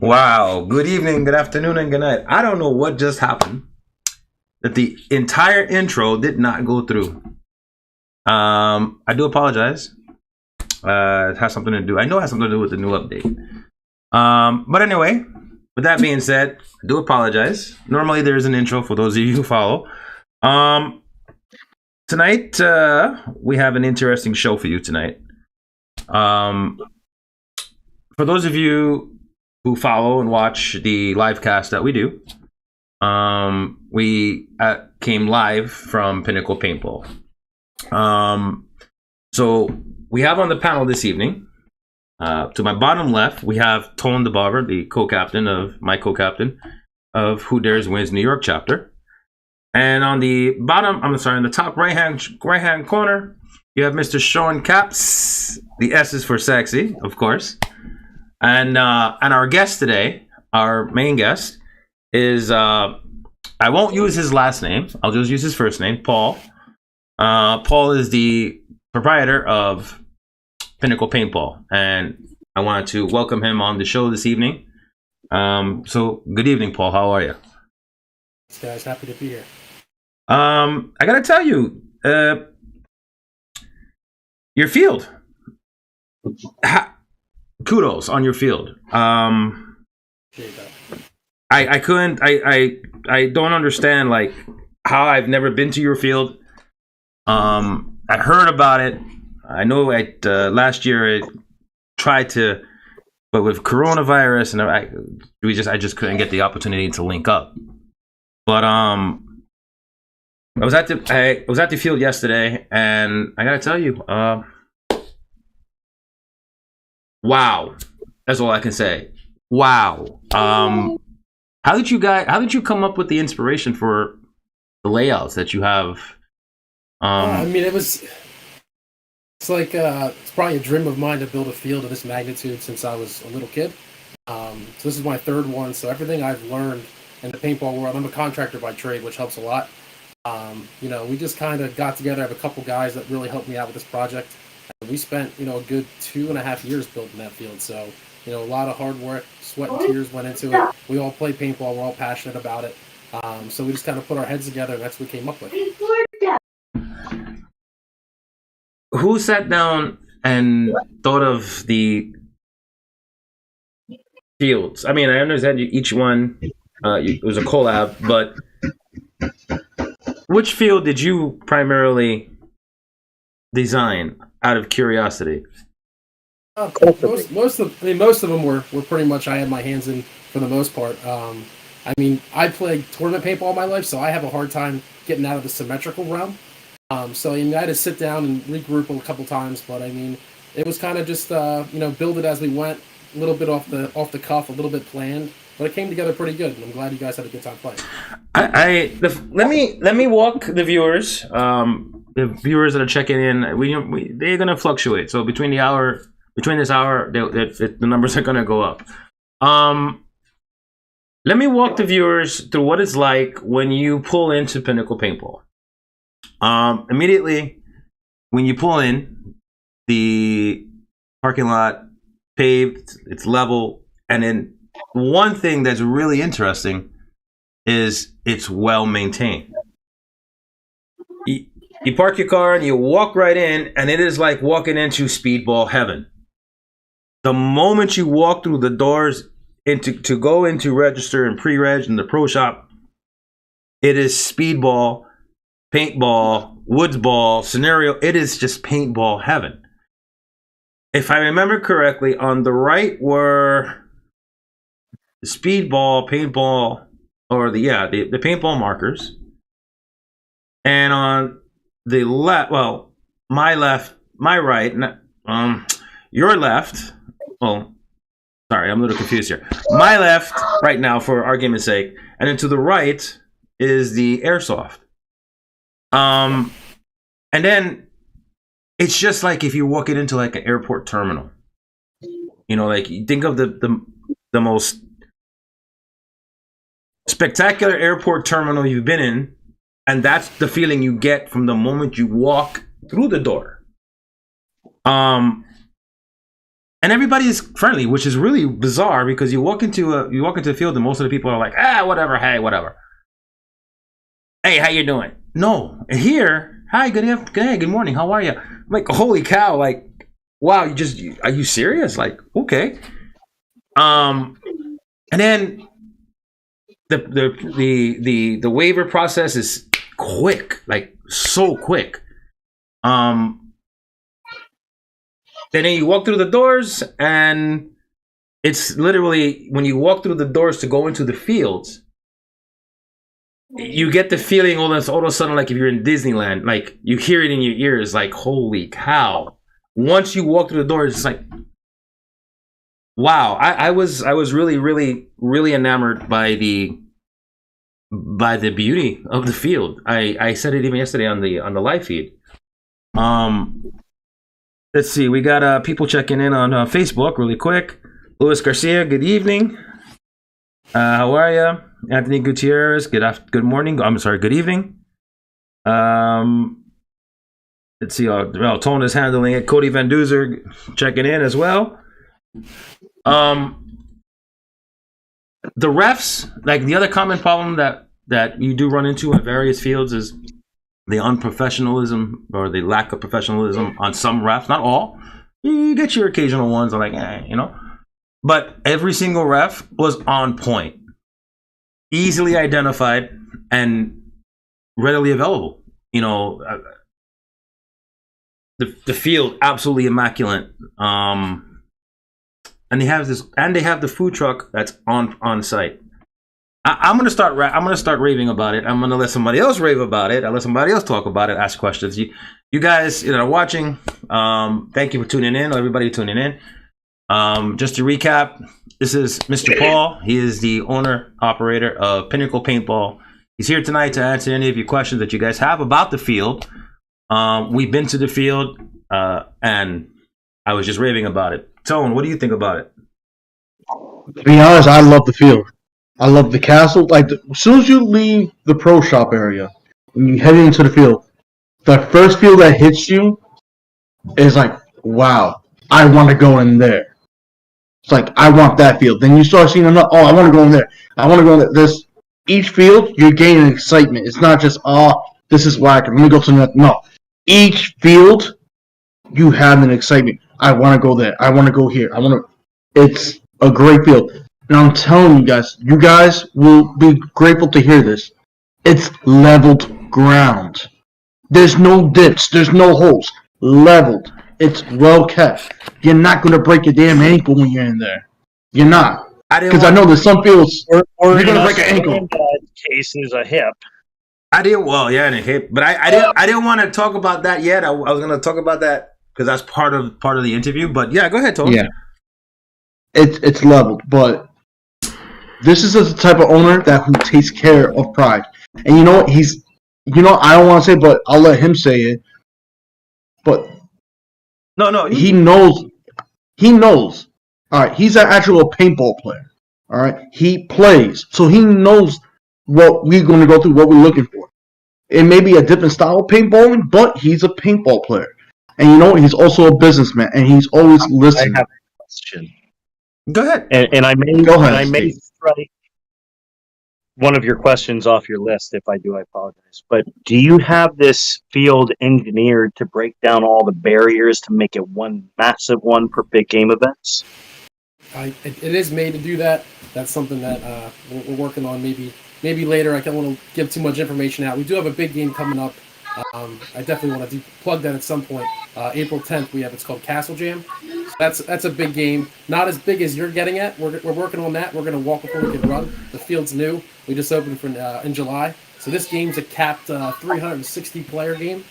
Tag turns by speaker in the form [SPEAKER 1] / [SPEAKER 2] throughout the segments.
[SPEAKER 1] Wow. Good evening, good afternoon, and good night. I don't know what just happened that the entire intro did not go through. I do apologize. It has something to do. I know it has something to do with the new update. But anyway, with that being said, I do apologize. Normally there's an intro for those of you who follow. Tonight, we have an interesting show for you tonight. For those of you who follow and watch the live cast that we do, we came live from Pinnacle Paintball. So we have on the panel this evening, to my bottom left, we have Dababer, the co-captain of of Who Dares Wins New York chapter. And on the bottom, on the top right hand corner, you have Mr. Shaun Capt. The S is for sexy, of course. And our guest today, our main guest, is I won't use his last name. I'll just use his first name, Paul. Paul is the proprietor of Pinnacle Paintball, and I wanted to welcome him on the show this evening. So good evening, Paul. How are you?
[SPEAKER 2] Thanks, guys. Happy to be here.
[SPEAKER 1] I gotta tell you, your field. Kudos on your field. I don't understand like how I've never been to your field. I heard about it. I know last year I tried to, but with coronavirus and I just couldn't get the opportunity to link up. But I was at the field yesterday, and I gotta tell you, wow, that's all I can say. Wow. How did you come up with the inspiration for the layouts that you have?
[SPEAKER 2] I mean, it's probably a dream of mine to build a field of this magnitude since I was a little kid. So this is my third one. So everything I've learned in the paintball world, I'm a contractor by trade, which helps a lot. We just kind of got together. I have a couple guys that really helped me out with this project. And we spent, a good 2.5 years building that field. So, a lot of hard work, sweat and tears went into it. We all play paintball. We're all passionate about it. So we just kind of put our heads together, and that's what we came up with.
[SPEAKER 1] Who sat down and thought of the fields? I mean, I understand each one, it was a collab, but which field did you primarily design out of curiosity?
[SPEAKER 2] Most of them were pretty much I had my hands in for the most part. I played tournament paintball all my life, so I have a hard time getting out of the symmetrical realm. So I had to sit down and regroup a couple times, but it was kind of just build it as we went, a little bit off the cuff, a little bit planned, but it came together pretty good. And I'm glad you guys had a good time playing.
[SPEAKER 1] Let me walk the viewers. The viewers that are checking in, they're gonna fluctuate. So between this hour, the numbers are gonna go up. Let me walk the viewers through what it's like when you pull into Pinnacle Paintball. Immediately when you pull in, the parking lot paved, it's level, and then one thing that's really interesting is it's well maintained. You park your car and you walk right in, and it is like walking into speedball heaven. The moment you walk through the doors to go into register and pre-reg in the pro shop, it is speedball, paintball, woods ball, scenario. It is just paintball heaven. If I remember correctly, on the right were the speedball, paintball, or the paintball markers. And on the left, my right, your left, sorry, I'm a little confused here. My left right now, for argument's sake, and then to the right is the airsoft. And then it's just like if you're walking into like an airport terminal. Like you think of the most spectacular airport terminal you've been in, and that's the feeling you get from the moment you walk through the door. and everybody is friendly, which is really bizarre because you walk into a field and most of the people are like, whatever, hey, whatever. Hey, how you doing? No, here, hi, good morning, how are you? I'm like, holy cow, like, wow, are you serious? Like, okay. And then the waiver process is quick, like so quick. Then you walk through the doors, and it's literally when you walk through the doors to go into the fields, you get the feeling all of a sudden like if you're in Disneyland, like you hear it in your ears, like holy cow. Once you walk through the doors, it's like, wow. I was really, really, really enamored by the beauty of the field. I said it even yesterday on the live feed. Let's see, we got people checking in on Facebook really quick. Luis Garcia, good evening. How are you? Anthony Gutierrez, good morning. I'm sorry, good evening. Let's see, Tone is handling it. Cody Van Duzer checking in as well. The refs, like the other common problem that you do run into at various fields is the unprofessionalism or the lack of professionalism on some refs. Not all. You get your occasional ones, like, but every single ref was on point, easily identified, and readily available. The field absolutely immaculate. And they have the food truck that's on site. I'm gonna start raving about it. I'm gonna let somebody else rave about it. I'll let somebody else talk about it, ask questions. You guys are watching, thank you for tuning in, everybody tuning in. Just to recap, this is Mr. Paul. He is the owner operator of Pinnacle Paintball. He's here tonight to answer any of your questions that you guys have about the field. We've been to the field, and I was just raving about it. Tone, what do you think about it?
[SPEAKER 3] To be honest, I love the field. I love the castle. Like, as soon as you leave the pro shop area and you head into the field, the first field that hits you is like, wow, I want to go in there. It's like, I want that field. Then you start seeing another, I want to go in there. I want to go in there. Each field, you're gaining excitement. It's not just, this is whack, I'm going to go to the next. No. Each field, you have an excitement. I want to go there. I want to go here. It's a great field. And I'm telling you guys will be grateful to hear this. It's leveled ground. There's no dips. There's no holes. Leveled. It's well kept. You're not going to break your damn ankle when you're in there. You're not. Because I know there's some fields
[SPEAKER 4] or
[SPEAKER 3] you're going to break an ankle.
[SPEAKER 4] In that case, is a hip.
[SPEAKER 1] In a hip. But I didn't want to talk about that yet. I was going to talk about that because that's part of the interview. But yeah, go ahead, Tony.
[SPEAKER 3] Yeah. It's leveled, but this is the type of owner who takes care of pride. And you know what? I don't want to say, but I'll let him say it. But
[SPEAKER 1] no,
[SPEAKER 3] he knows. All right, he's an actual paintball player. All right, he plays, so he knows what we're going to go through, what we're looking for. It may be a different style of paintballing, but he's a paintball player, and he's also a businessman, and he's always listening.
[SPEAKER 4] I have a question.
[SPEAKER 1] Go ahead.
[SPEAKER 4] And I may
[SPEAKER 3] Go ahead,
[SPEAKER 4] I may strike one of your questions off your list. If I do, I apologize. But do you have this field engineered to break down all the barriers to make it one massive one for big game events?
[SPEAKER 2] It is made to do that. That's something that we're working on. Maybe later. I don't want to give too much information out. We do have a big game coming up. I definitely want to plug that at some point. April 10th, it's called Castle Jam. So that's a big game. Not as big as you're getting at. We're working on that. We're going to walk before we can run. The field's new. We just opened in July. So this game's a capped 360 player game.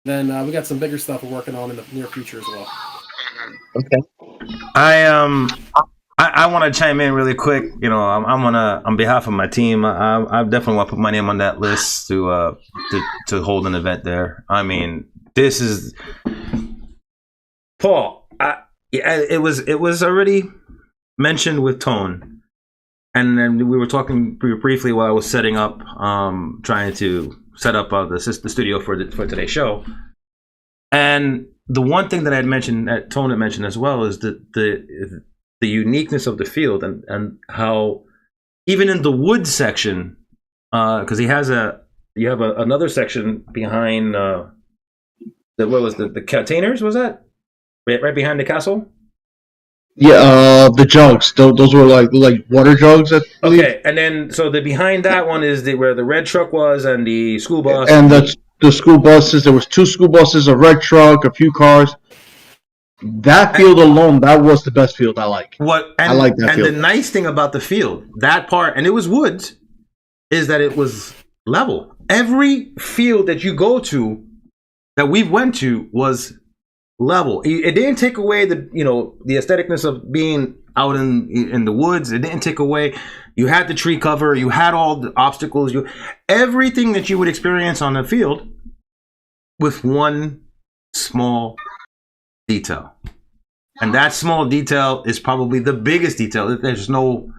[SPEAKER 2] Then we got some bigger stuff we're working on in the near future as well.
[SPEAKER 4] Okay.
[SPEAKER 1] I want to chime in really quick. I'm gonna, on behalf of my team, I definitely want to put my name on that list to hold an event there. I mean, this is Paul. It was already mentioned with Tone, and then we were talking briefly while I was setting up, trying to set up the studio for today's show. And the one thing that I had mentioned, that Tone had mentioned as well, is the uniqueness of the field and how even in the wood section, because you have another section behind the containers, was that right behind the castle?
[SPEAKER 3] Yeah, the jugs. Those were like water jugs, I believe.
[SPEAKER 1] Okay, and then so the behind that one is where the red truck was and the school bus
[SPEAKER 3] and the school buses. There was 2 school buses, a red truck, a few cars. That field alone, that was the best field I like. I like that field.
[SPEAKER 1] And the nice thing about the field, that part, and it was woods, is that it was level. Every field that you go to, that we went to, was level. It didn't take away the aestheticness of being out in the woods. It didn't take away. You had the tree cover. You had all the obstacles. Everything that you would experience on the field, with one small detail, and that small detail is probably the biggest detail. There's no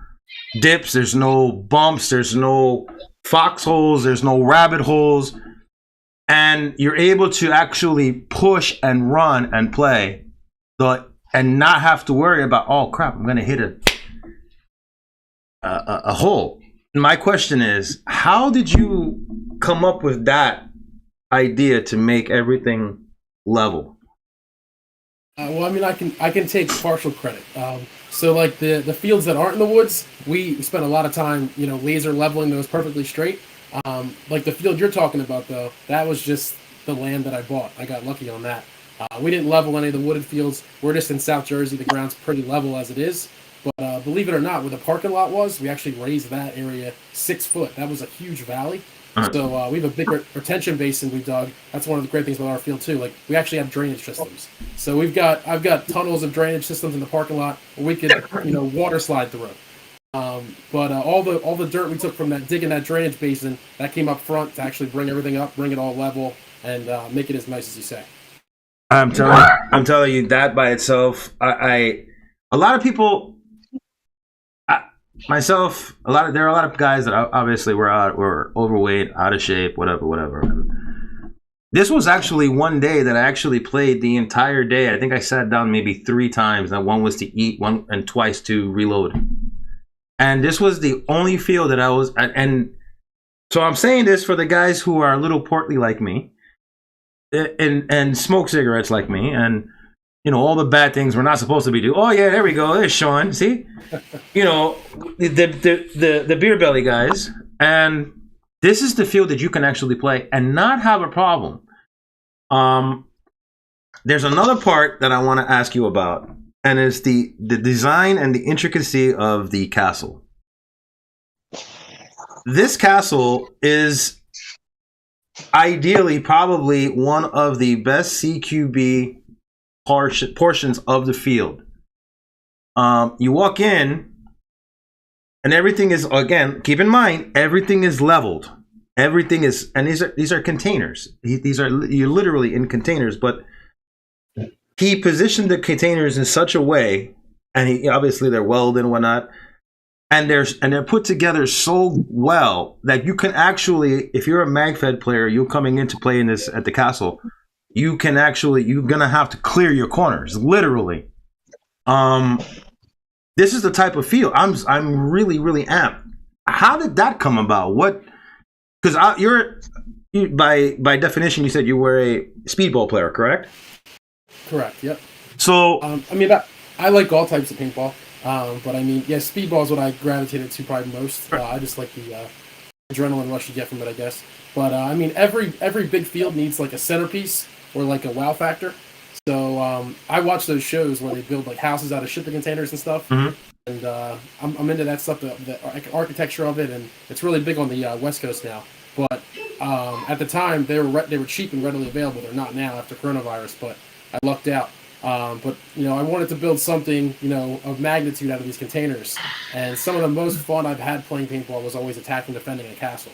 [SPEAKER 1] dips. There's no bumps. There's no foxholes. There's no rabbit holes. And you're able to actually push and run and play, and not have to worry about, oh crap, I'm going to hit a hole. My question is, how did you come up with that idea to make everything level?
[SPEAKER 2] Well, I mean, I can take partial credit. So like the fields that aren't in the woods, we spent a lot of time, laser leveling those perfectly straight. Like the field you're talking about, though, that was just the land that I bought. I got lucky on that. We didn't level any of the wooded fields. We're just in South Jersey. The ground's pretty level as it is. But believe it or not, where the parking lot was, we actually raised that area 6 foot. That was a huge valley. So we have a big retention basin we dug. That's one of the great things about our field too. Like we actually have drainage systems. So I've got tunnels of drainage systems in the parking lot where we could water slide through. But all the dirt we took from digging that drainage basin, that came up front to actually bring everything up, bring it all level, and make it as nice as you say.
[SPEAKER 1] I'm telling you that by itself, a lot of people, myself, there are a lot of guys that obviously were overweight, out of shape, whatever. This was actually one day that I actually played the entire day. I think I sat down maybe 3 times, and one was to eat, one and twice to reload. And this was the only field that I was, and so I'm saying this for the guys who are a little portly like me, and smoke cigarettes like me, and all the bad things we're not supposed to be doing. Oh yeah, there we go. There's Shaun. See, the beer belly guys, and this is the field that you can actually play and not have a problem. There's another part that I want to ask you about. And it's the design and the intricacy of the castle. This castle is ideally probably one of the best CQB portions of the field. You walk in, and everything is, again, keep in mind, everything is leveled. Everything is, and these are containers. You're literally in containers, but he positioned the containers in such a way, and obviously they're welded and whatnot, and they're put together so well that you can actually, if you're a Magfed player, you're coming in to play in this at the castle, you're gonna have to clear your corners, literally. This is the type of field I'm really, really amped. How did that come about? Because you by definition, you said you were a speedball player, correct?
[SPEAKER 2] Correct. Yep.
[SPEAKER 1] So
[SPEAKER 2] I like all types of paintball, but I mean, yeah, speedball is what I gravitated to probably most. I just like the adrenaline rush you get from it, I guess. But I mean, every big field needs like a centerpiece or like a wow factor. So I watch those shows where they build like houses out of shipping containers and stuff, and I'm into that stuff, the architecture of it, and it's really big on the West Coast now. But at the time, they were cheap and readily available. They're not now after coronavirus, but I lucked out. But I wanted to build something of magnitude out of these containers, and some of the most fun I've had playing paintball was always attacking, defending a castle.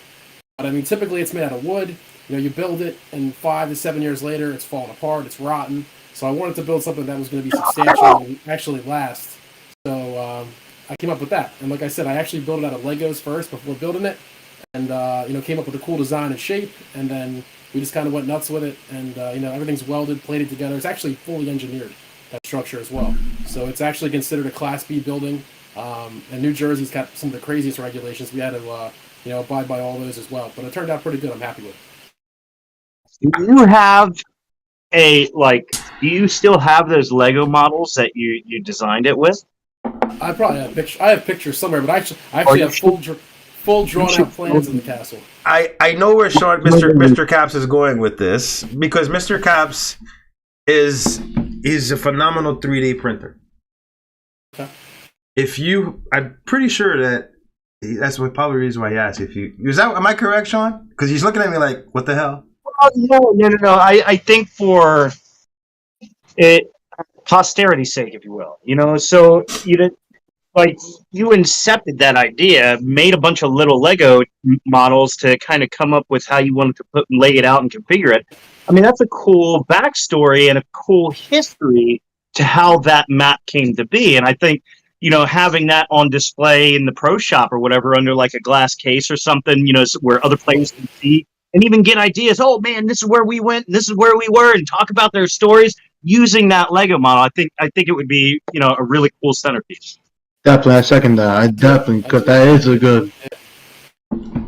[SPEAKER 2] But I mean, typically it's made out of wood. You build it, and 5 to 7 years later, it's falling apart, it's rotten. So I wanted to build something that was going to be substantial and actually last. So I came up with that, and like I said, I actually built it out of Legos first before building it. and came up with a cool design and shape, and then we just kind of went nuts with it, and everything's welded, plated together. It's actually fully engineered, that structure as well. So it's actually considered a Class B building, and New Jersey's got some of the craziest regulations. We had to abide by all those as well, but it turned out pretty good. I'm happy with it.
[SPEAKER 4] Do you have do you still have those Lego models that you designed it with?
[SPEAKER 2] I probably have pictures. I have pictures somewhere, but I actually have full drawn out plans of the castle.
[SPEAKER 1] I know where Mr. Caps is going with this, because Mr. Caps is a phenomenal 3D printer.
[SPEAKER 2] Okay.
[SPEAKER 1] I'm pretty sure that's probably the reason why he asked am I correct, Shaun? Because he's looking at me like, what the hell?
[SPEAKER 4] Oh, no. I think for it posterity's sake, if you will. So you incepted that idea, made a bunch of little Lego models to kind of come up with how you wanted to lay it out and configure it. I mean, that's a cool backstory and a cool history to how that map came to be. And I think, having that on display in the pro shop or whatever under like a glass case or something, where other players can see and even get ideas. Oh man, this is where we went, and this is where we were, and talk about their stories using that Lego model. I think it would be, a really cool centerpiece.
[SPEAKER 3] Definitely, I second that. I definitely, because that is a good.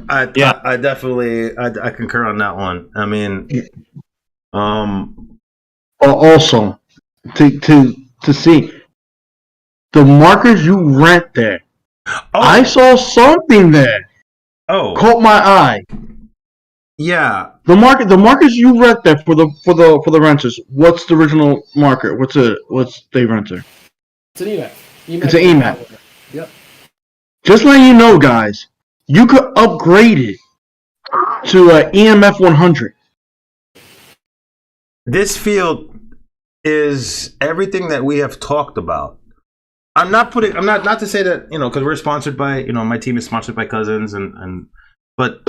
[SPEAKER 1] I definitely concur on that one. I mean,
[SPEAKER 3] also to see the markers you rent there.
[SPEAKER 1] Oh.
[SPEAKER 3] I saw something there.
[SPEAKER 1] Oh,
[SPEAKER 3] caught my eye.
[SPEAKER 1] Yeah.
[SPEAKER 3] The markers you rent there for the renters. What's the original marker? What's the renter?
[SPEAKER 2] It's an EMAC.
[SPEAKER 3] It's an EMAC.
[SPEAKER 2] Yep.
[SPEAKER 3] Just letting you know, guys, you could upgrade it to an EMF 100.
[SPEAKER 1] This field is everything that we have talked about. I'm not to say that, because we're sponsored by, my team is sponsored by Cousins but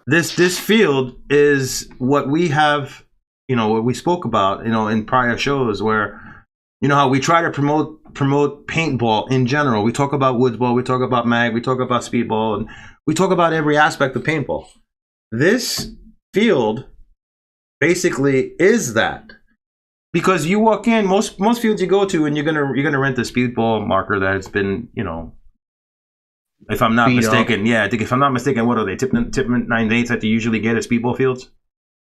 [SPEAKER 1] this field is what we have, what we spoke about, in prior shows where, how we try to promote paintball in general. We talk about woodsball, we talk about mag, we talk about speedball, and we talk about every aspect of paintball. This field basically is that, because you walk in most fields you go to, and you're gonna rent a speedball marker that's been, if I'm not mistaken, I think if I'm not mistaken, what are they, Tipman 98s that you usually get at speedball fields?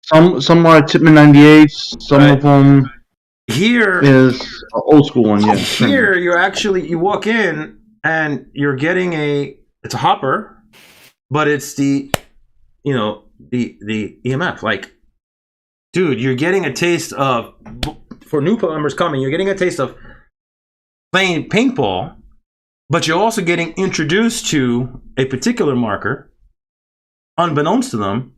[SPEAKER 3] Some are Tipman 98s, some of them.
[SPEAKER 1] Here
[SPEAKER 3] is an old school one, yeah.
[SPEAKER 1] Here you walk in and you're getting it's a hopper, but it's the EMF. Like, dude, you're getting a taste of, for new members coming, you're getting a taste of playing paintball, but you're also getting introduced to a particular marker, unbeknownst to them,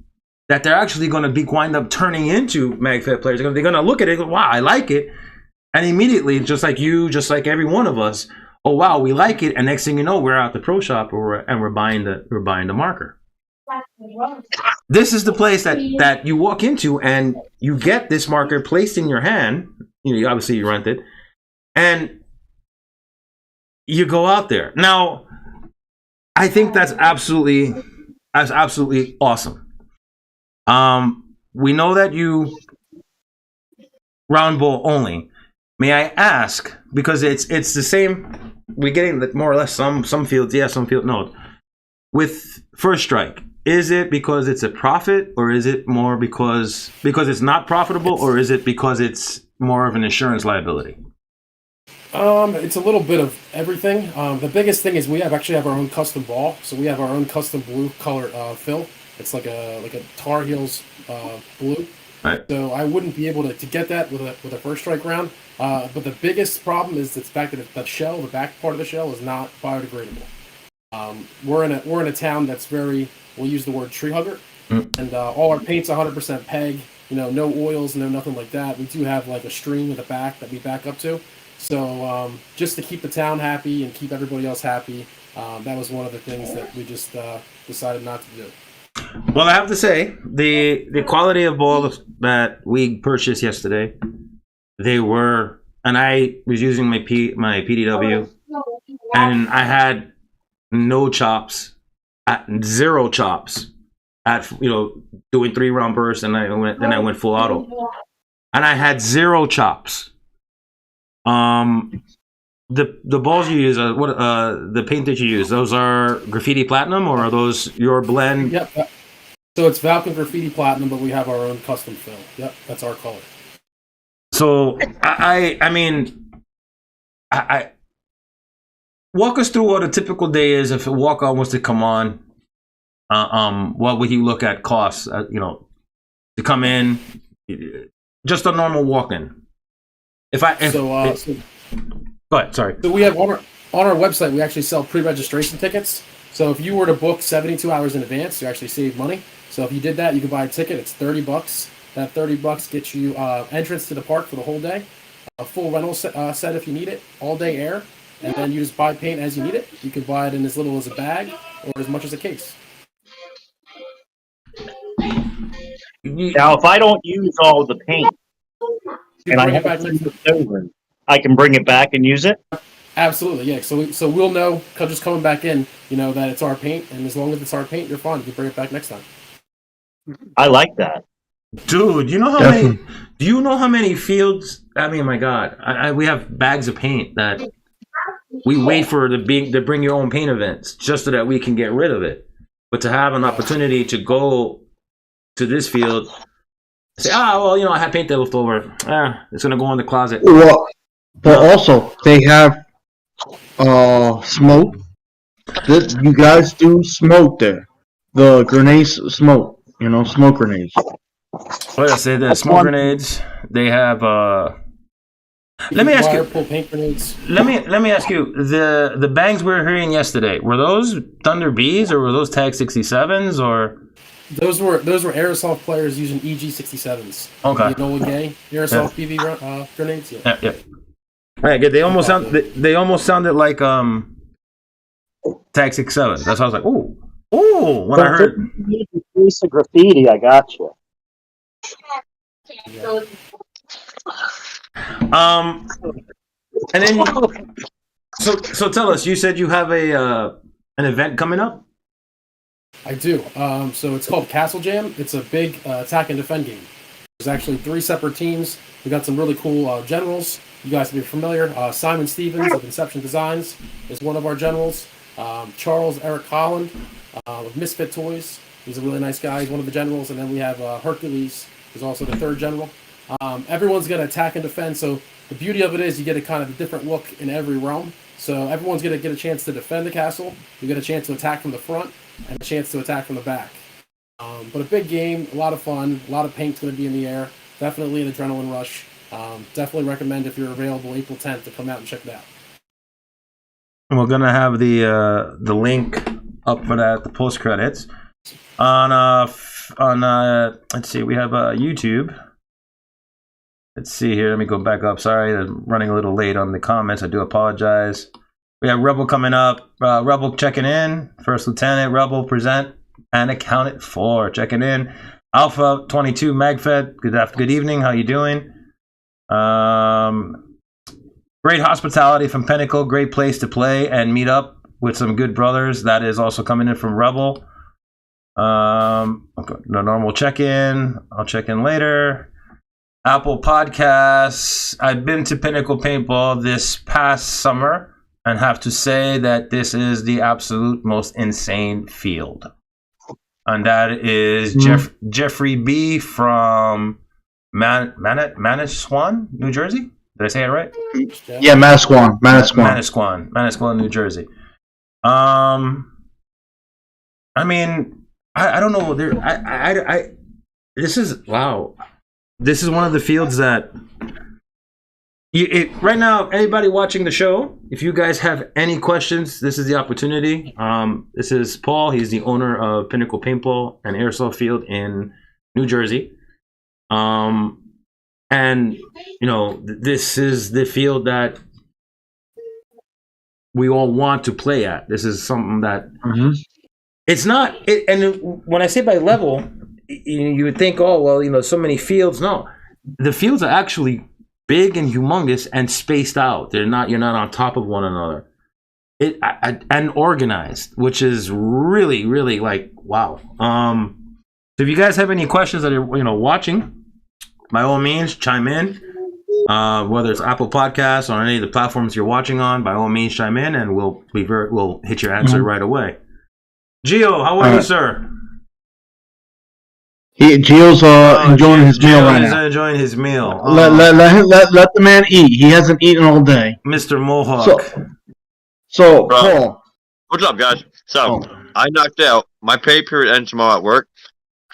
[SPEAKER 1] that they're actually going to wind up turning into Magfed players. They're going to look at it and go, wow, I like it. And immediately, just like you, just like every one of us, oh, wow, we like it. And next thing you know, we're out the pro shop and we're buying the marker. This is the place that you walk into and you get this marker placed in your hand. Obviously you rent it. And you go out there. Now, I think that's absolutely awesome. We know that you round ball only. May I ask, because it's the same, we're getting more or less some fields, yes, some fields no. With First Strike, is it because it's a profit, or is it more because it's not profitable, or is it because it's more of an insurance liability?
[SPEAKER 2] It's a little bit of everything. The biggest thing is we actually have our own custom ball, so we have our own custom blue color fill. It's like a Tar Heels blue.
[SPEAKER 1] Right. So
[SPEAKER 2] I wouldn't be able to get that with a First Strike round. But the biggest problem is the fact that the shell, the back part of the shell, is not biodegradable. We're in a town that's very, we'll use the word tree hugger, and all our paint's 100% peg. No oils, no nothing like that. We do have like a stream at the back that we back up to. So just to keep the town happy and keep everybody else happy, that was one of the things that we just decided not to do.
[SPEAKER 1] Well, I have to say, the quality of balls that we purchased yesterday, they were, and I was using my PDW, and I had no chops at 0 chops, at doing 3-round bursts, and I went full auto, and I had 0 chops. The balls you use, the paint that you use, those are Graffiti Platinum, or are those your blend?
[SPEAKER 2] Yep. So it's Falcon Graffiti Platinum, but we have our own custom fill. Yep, that's our color.
[SPEAKER 1] So I walk us through what a typical day is if a walk-on was to come on. What would you look at costs? To come in, just a normal walk-in. Go ahead, sorry.
[SPEAKER 2] So we have on our website, we actually sell pre-registration tickets. So if you were to book 72 hours in advance, you actually save money. So if you did that, you could buy a ticket. It's $30. That $30 gets you entrance to the park for the whole day, a full rental set if you need it, all day air, and then you just buy paint as you need it. You can buy it in as little as a bag or as much as a case.
[SPEAKER 4] Now, if I don't use all the paint and I have it over, I can bring it back and use it?
[SPEAKER 2] Absolutely, yeah. So we'll know, just coming back in, that it's our paint, and as long as it's our paint, you're fine. You can bring it back next time.
[SPEAKER 4] I like that.
[SPEAKER 1] Dude, do you know how many fields? I mean, my God, we have bags of paint that we wait for to bring your own paint events just so that we can get rid of it. But to have an opportunity to go to this field, say, I had paint that left over. It's gonna go in the closet.
[SPEAKER 3] Well, but also they have smoke. You guys do smoke there. The grenades smoke. Smoke grenades.
[SPEAKER 1] Like I said, the smoke grenades. They have. Let me ask you.
[SPEAKER 2] Pull paint grenades.
[SPEAKER 1] Let me ask you. The bangs we were hearing yesterday, were those Thunder Bs or were those Tag 67s or?
[SPEAKER 2] Those were airsoft players using EG67s.
[SPEAKER 1] Okay.
[SPEAKER 2] Nolan Gay airsoft PV grenades. Yeah.
[SPEAKER 1] Yeah. All right, good. They almost sounded like Tag 67s. That's why I was like, ooh. When I heard
[SPEAKER 4] a piece of graffiti, I got you.
[SPEAKER 2] Yeah.
[SPEAKER 1] And then so tell us. You said you have an event coming up.
[SPEAKER 2] I do. So it's called Castle Jam. It's a big attack and defend game. There's actually 3 separate teams. We got some really cool generals. You guys will be familiar. Simon Stevens of Inception Designs is one of our generals. Charles Eric Holland of Misfit Toys. He's a really nice guy. He's one of the generals. And then we have Hercules, who's also the 3rd general. Everyone's going to attack and defend. So the beauty of it is you get a kind of a different look in every realm. So everyone's going to get a chance to defend the castle. You get a chance to attack from the front and a chance to attack from the back. But a big game, a lot of fun, a lot of paint's going to be in the air. Definitely an adrenaline rush. Definitely recommend if you're available April 10th to come out and check it out.
[SPEAKER 1] We're gonna have the link up for that, the post credits on let's see, we have YouTube. Let's see here. Let me go back up. Sorry, I'm running a little late on the comments. I do apologize. We have Rebel coming up. Rebel checking in. First Lieutenant Rebel present and accounted for checking in. Alpha 22 Magfed. Good evening. How you doing? Great hospitality from Pinnacle. Great place to play and meet up with some good brothers. That is also coming in from Rebel. Okay, no normal check-in. I'll check in later. Apple Podcasts. I've been to Pinnacle Paintball this past summer and have to say that this is the absolute most insane field. And that is Jeffrey B. from Manasquan, New Jersey. Did I say it right?
[SPEAKER 3] Yeah,
[SPEAKER 1] Manasquan, New Jersey. I mean, I don't know. This is wow. This is one of the fields that right now. Anybody watching the show, if you guys have any questions, this is the opportunity. This is Paul. He's the owner of Pinnacle Paintball and Airsoft Field in New Jersey. And this is the field that we all want to play at. This is something that it's not. And when I say by level, you would think, oh well, so many fields. No, the fields are actually big and humongous and spaced out. You're not on top of one another. and organized, which is really, really like wow. So if you guys have any questions that are watching, by all means chime in. Whether it's Apple Podcasts or any of the platforms you're watching on, by all means chime in, and we'll hit your answer right away. Gio, how are you, sir?
[SPEAKER 3] Gio's enjoying his meal right now.
[SPEAKER 1] He's enjoying his meal.
[SPEAKER 3] Let the man eat. He hasn't eaten all day.
[SPEAKER 1] Mr. Mohawk.
[SPEAKER 3] So Paul.
[SPEAKER 5] What's up, guys? So, I knocked out. My pay period ends tomorrow at work.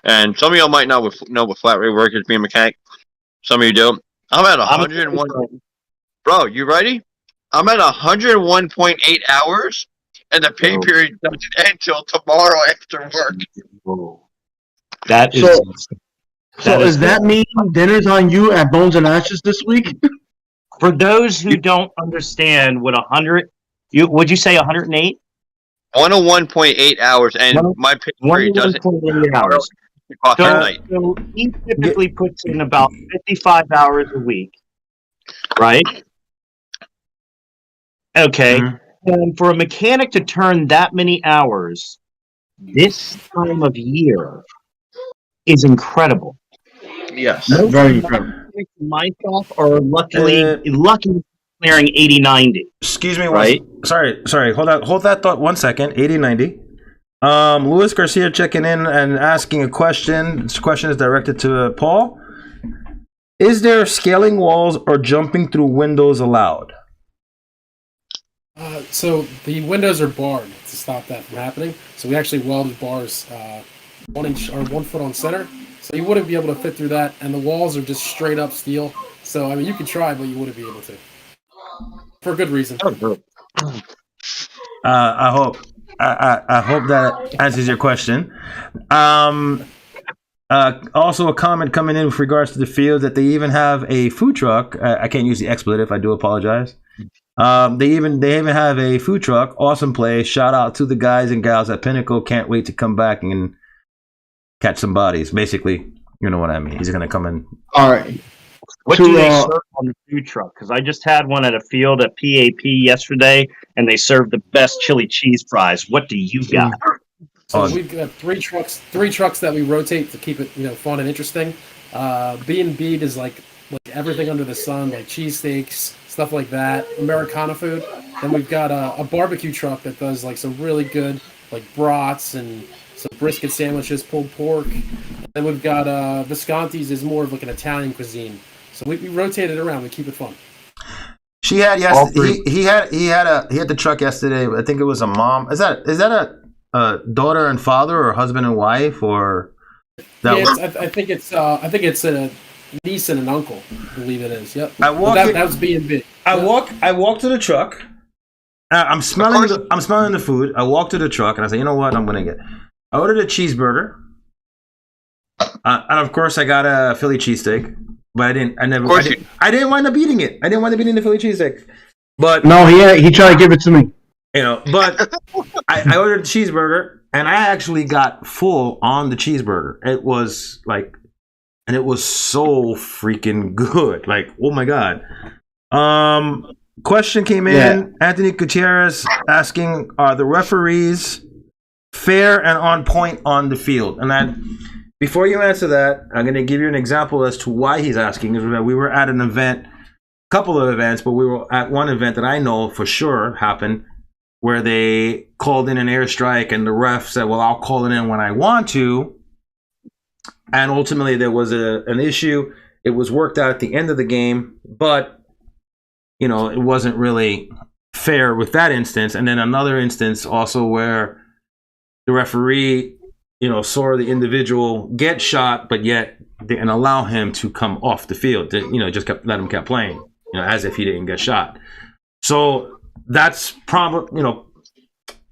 [SPEAKER 5] And some of y'all might know what flat rate work is being a mechanic. Some of you do. I'm at 101. Bro, you ready? I'm at 101.8 hours, and the pay period doesn't end till tomorrow after work.
[SPEAKER 4] Whoa. That is.
[SPEAKER 3] So does that mean dinner's on you at Bones and Ashes this week?
[SPEAKER 4] For those who don't understand what 100, would you say 108?
[SPEAKER 5] 101.8 hours, and my pay period doesn't end
[SPEAKER 4] hours. So he typically puts in about 55 hours a week, right? Okay. Mm-hmm. And for a mechanic to turn that many hours this time of year is incredible.
[SPEAKER 3] Yes, very incredible.
[SPEAKER 4] Myself are lucky clearing 80-90.
[SPEAKER 1] Excuse me,
[SPEAKER 4] right?
[SPEAKER 1] Sorry. Hold that thought 1 second. 80-90. Luis Garcia checking in and asking a question. This question is directed to Paul. Is there scaling walls or jumping through windows allowed?
[SPEAKER 2] So the windows are barred to stop that from happening. So we actually welded bars 1 inch or 1 foot on center. So you wouldn't be able to fit through that. And the walls are just straight up steel. So, I mean, you could try, but you wouldn't be able to. For a good reason.
[SPEAKER 1] I hope that answers your question. Also, a comment coming in with regards to the field that they even have a food truck. I can't use the expletive. I do apologize. They even have a food truck. Awesome place. Shout out to the guys and gals at Pinnacle. Can't wait to come back and catch some bodies. Basically, you know what I mean. He's gonna come in.
[SPEAKER 3] All right.
[SPEAKER 4] What do they serve on the food truck? Because I just had one at a field at PAP yesterday, and they served the best chili cheese fries. What do you got?
[SPEAKER 2] So we've got three trucks that we rotate to keep it, fun and interesting. B&B is like everything under the sun, like cheesesteaks, stuff like that, Americana food. Then we've got a barbecue truck that does like some really good like brats and some brisket sandwiches, pulled pork. And then we've got Visconti's is more of like an Italian cuisine. So we rotate it around. We keep it fun.
[SPEAKER 1] He had the truck yesterday. I think it was a mom. Is that a daughter and father, or husband and wife, or that?
[SPEAKER 2] Yeah, I think it's a niece and an uncle. I believe it is. Yep. That was B&B.
[SPEAKER 1] I walk to the truck. I'm smelling the food. I walk to the truck and I say, you know what? I ordered a cheeseburger, and of course I got a Philly cheesesteak. But I didn't wind up eating it. I didn't wind up eating the Philly cheesesteak. But
[SPEAKER 3] no, he tried to give it to me.
[SPEAKER 1] But I ordered a cheeseburger, and I actually got full on the cheeseburger. It was and it was so freaking good. Like, oh my God. Question came in. Yeah. Anthony Gutierrez asking, are the referees fair and on point on the field? And before you answer that, I'm going to give you an example as to why he's asking. Is that we were at an event, a couple of events, but we were at one event that I know for sure happened where they called in an airstrike and the ref said, well, I'll call it in when I want to. And ultimately there was an issue. It was worked out at the end of the game, but, it wasn't really fair with that instance. And then another instance also where the referee saw the individual get shot, but yet didn't allow him to come off the field. Just let him keep playing, as if he didn't get shot. So that's probably,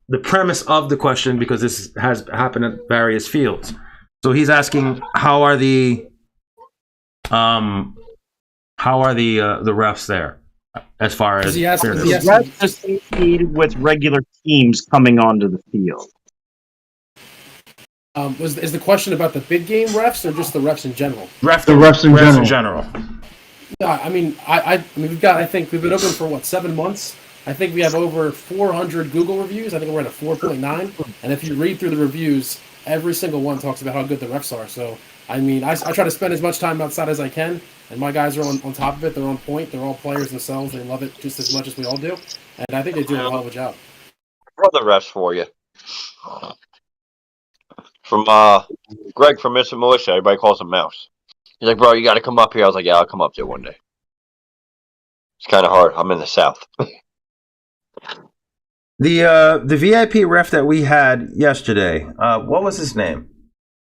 [SPEAKER 1] the premise of the question, because this has happened at various fields. So he's asking, how are the refs there, as far as
[SPEAKER 4] refs associated with regular teams coming onto the field?
[SPEAKER 2] Is the question about the big game refs or just the refs in general?
[SPEAKER 1] The refs in general.
[SPEAKER 2] Yeah, I mean, we've got. I think we've been open for 7 months. I think we have over 400 Google reviews. I think we're at a 4.9. And if you read through the reviews, every single one talks about how good the refs are. So, I mean, I try to spend as much time outside as I can. And my guys are on top of it. They're on point. They're all players themselves. They love it just as much as we all do. And I think they do a hell of a job.
[SPEAKER 5] Brother refs for you. From Greg from Mr. Militia, everybody calls him Mouse. He's like, bro, you got to come up here. I was like, yeah, I'll come up there one day. It's kind of hard. I'm in the South.
[SPEAKER 1] The VIP ref that we had yesterday, what was his name?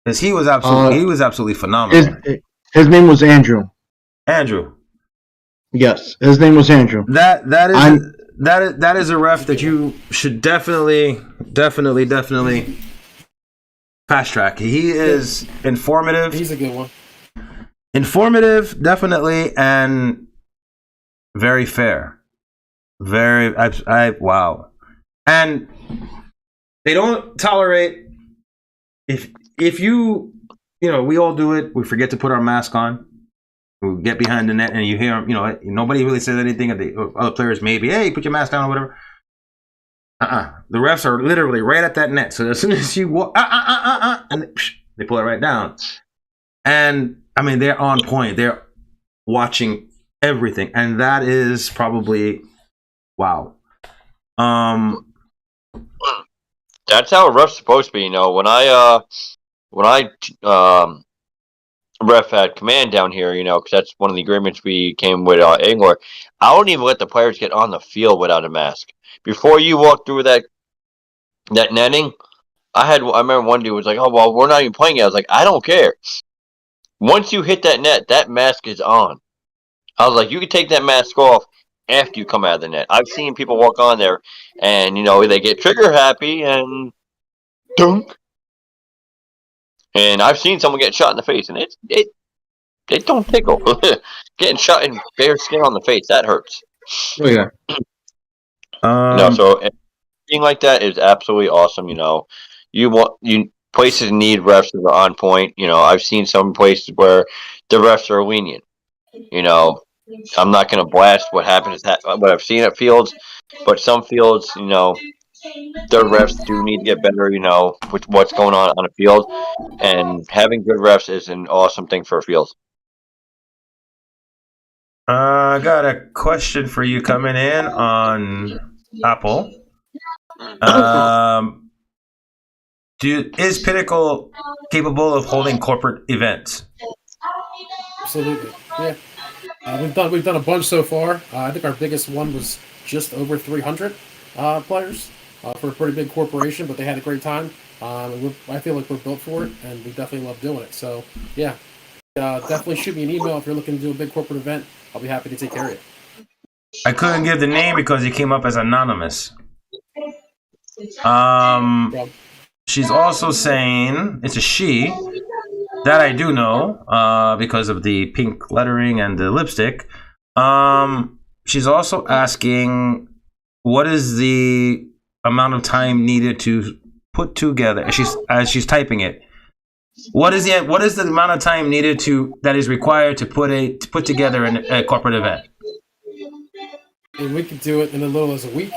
[SPEAKER 1] Because he was absolutely phenomenal.
[SPEAKER 3] His name was Andrew.
[SPEAKER 1] Andrew.
[SPEAKER 3] Yes, his name was Andrew.
[SPEAKER 1] That is a ref that you should definitely fast track. He is informative.
[SPEAKER 2] He's a good one.
[SPEAKER 1] Informative, definitely, and very fair. Very, wow. And they don't tolerate if you we all do it. We forget to put our mask on. We get behind the net, and you hear nobody really says anything. Other players maybe, hey, put your mask down or whatever. The refs are literally right at that net. So as soon as you walk, and they pull it right down. And I mean, they're on point. They're watching everything, and that is probably wow.
[SPEAKER 5] That's how a ref's supposed to be. When I ref had command down here, because that's one of the agreements we came with Angler. I wouldn't even let the players get on the field without a mask. Before you walk through that netting, I remember one dude was like, "Oh well, we're not even playing yet." I was like, "I don't care. Once you hit that net, that mask is on." I was like, "You can take that mask off after you come out of the net." I've seen people walk on there, and they get trigger happy and dunk. And I've seen someone get shot in the face, and it don't tickle. Getting shot in bare skin on the face, that hurts.
[SPEAKER 3] Oh yeah.
[SPEAKER 5] So anything like that is absolutely awesome. Places need refs that are on point. I've seen some places where the refs are lenient. I'm not going to blast what happens, what I've seen at fields, but some fields, their refs do need to get better, with what's going on a field. And having good refs is an awesome thing for a field.
[SPEAKER 1] I got a question for you coming in on Apple. Is Pinnacle capable of holding corporate events?
[SPEAKER 2] Absolutely, yeah. We've done a bunch so far. I think our biggest one was just over 300 players for a pretty big corporation, but they had a great time. I feel like we're built for it, and we definitely love doing it. So, yeah, definitely shoot me an email if you're looking to do a big corporate event. I'll be happy to take care of it.
[SPEAKER 1] I couldn't give the name because it came up as anonymous. She's also saying, it's a she, that I do know, because of the pink lettering and the lipstick. She's also asking, what is the amount of time needed to put together, as she's typing it, what is the amount of time needed that is required to put together a corporate event?
[SPEAKER 2] And we could do it in as little as a week.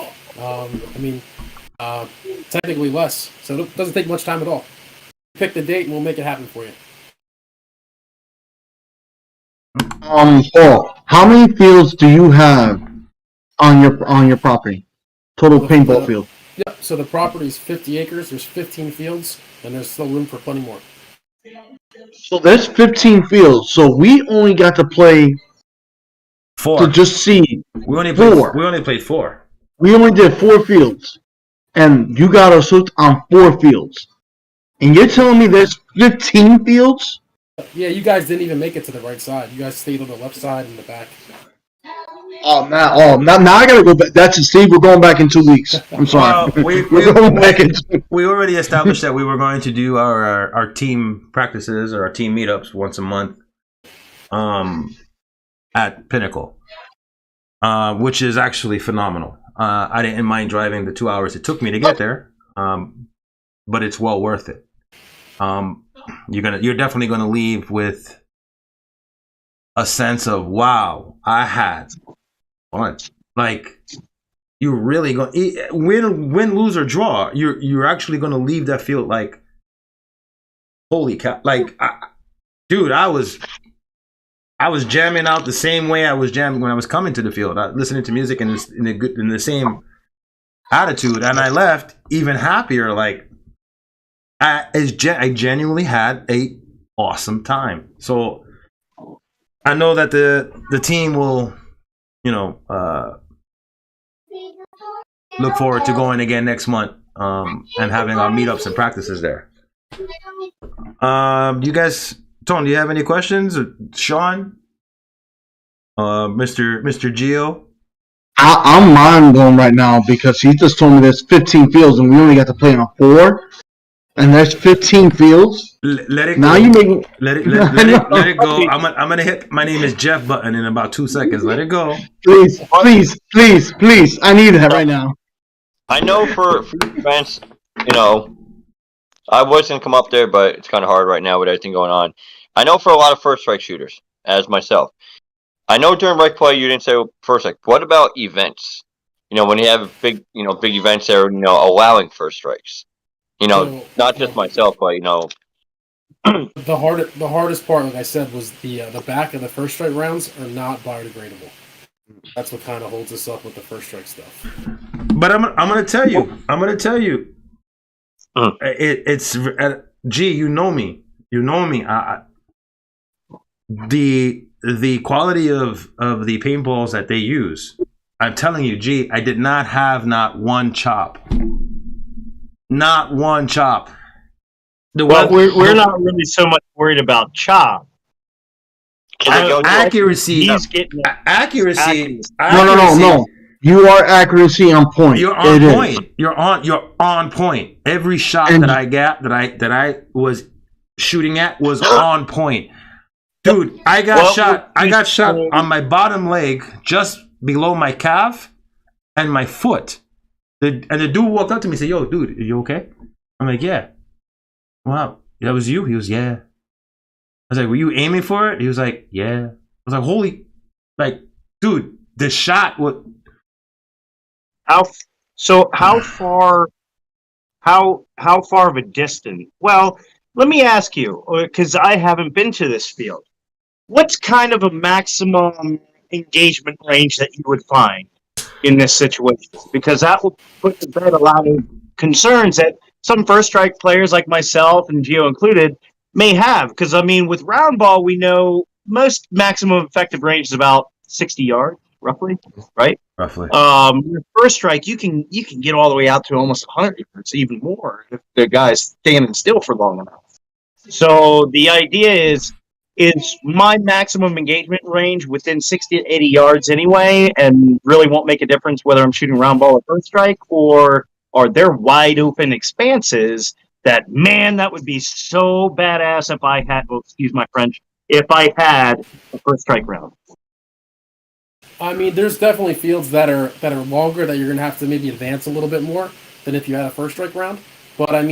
[SPEAKER 2] Technically less, so it doesn't take much time at all. Pick the date and we'll make it happen for you.
[SPEAKER 3] Paul, how many fields do you have on your property? Total paintball field.
[SPEAKER 2] Yeah, so the property is 50 acres. There's 15 fields, and there's still room for plenty more.
[SPEAKER 3] So there's 15 fields. So we only got to play
[SPEAKER 1] 4.
[SPEAKER 3] to just see.
[SPEAKER 1] We only played 4.
[SPEAKER 3] We only did 4 fields, and you got us hooked on 4 fields. And you're telling me there's 15 fields?
[SPEAKER 2] Yeah, you guys didn't even make it to the right side. You guys stayed on the left side and the back.
[SPEAKER 3] Now I gotta go back. That's it, Steve. We're going back in 2 weeks. I'm sorry.
[SPEAKER 1] We're going back in. We already established that we were going to do our team practices or our team meetups once a month, at Pinnacle, which is actually phenomenal. I didn't mind driving the 2 hours it took me to get there, but it's well worth it. You're definitely gonna leave with a sense of, wow, I had fun. Like, you really going win, lose or draw. You're actually going to leave that field like, holy cow! Like, dude, I was jamming out the same way I was jamming when I was coming to the field, listening to music in the same attitude, and I left even happier. Like, I genuinely had a awesome time. So I know that the team will, look forward to going again next month, and having our meetups and practices there. You guys, Tone, do you have any questions? Shaun, Mr. Gio?
[SPEAKER 3] I'm mind blown right now because he just told me there's 15 fields and we only got to play on 4, and there's 15 fields.
[SPEAKER 1] Let it
[SPEAKER 3] now
[SPEAKER 1] go.
[SPEAKER 3] You make
[SPEAKER 1] let it go. I'm gonna hit my name is Jeff button in about 2 seconds. Let it go.
[SPEAKER 3] Please. I need that right now.
[SPEAKER 5] I know for events, I was gonna come up there, but it's kind of hard right now with everything going on. I know for a lot of first strike shooters, as myself. I know during rec play you didn't say first strike. What about events? When you have big events there, allowing first strikes. Not just myself, but
[SPEAKER 2] The hardest part, like I said, was the back of the first strike rounds are not biodegradable. That's what kind of holds us up with the first strike stuff.
[SPEAKER 1] But I'm gonna tell you. It's G. You know me. The quality of the paintballs that they use. I'm telling you, G. I did not have not one chop. Not one chop.
[SPEAKER 4] We're not really so much worried about chop.
[SPEAKER 1] Accuracy. Accuracy.
[SPEAKER 3] No. You are accuracy on point.
[SPEAKER 1] You're on point. You're on point. Every shot that I was shooting at was on point. Dude, I got shot on my bottom leg, just below my calf and my foot. And the dude walked up to me and said, "Yo, dude, are you okay?" I'm like, "Yeah." "Wow, that was you?" He was, "Yeah." I was like, "Were you aiming for it?" He was like, "Yeah." I was like, "Holy, like, dude, the shot was."
[SPEAKER 4] How far of a distance? Well, let me ask you, because I haven't been to this field. What's kind of a maximum engagement range that you would find in this situation? Because that will put to bed a lot of concerns that some first strike players like myself and Gio included may have. Because with round ball, we know most maximum effective range is about 60 yards, roughly, right?
[SPEAKER 1] Roughly.
[SPEAKER 4] With first strike, you can get all the way out to almost 100 yards, even more if the guy's standing still for long enough. So the idea is my maximum engagement range within 60 to 80 yards anyway, and really won't make a difference whether I'm shooting round ball or first strike, or are there wide open expanses that would be so badass if I had, excuse my French, if I had a first strike round.
[SPEAKER 2] There's definitely fields that are longer that you're gonna have to maybe advance a little bit more than if you had a first strike round. But I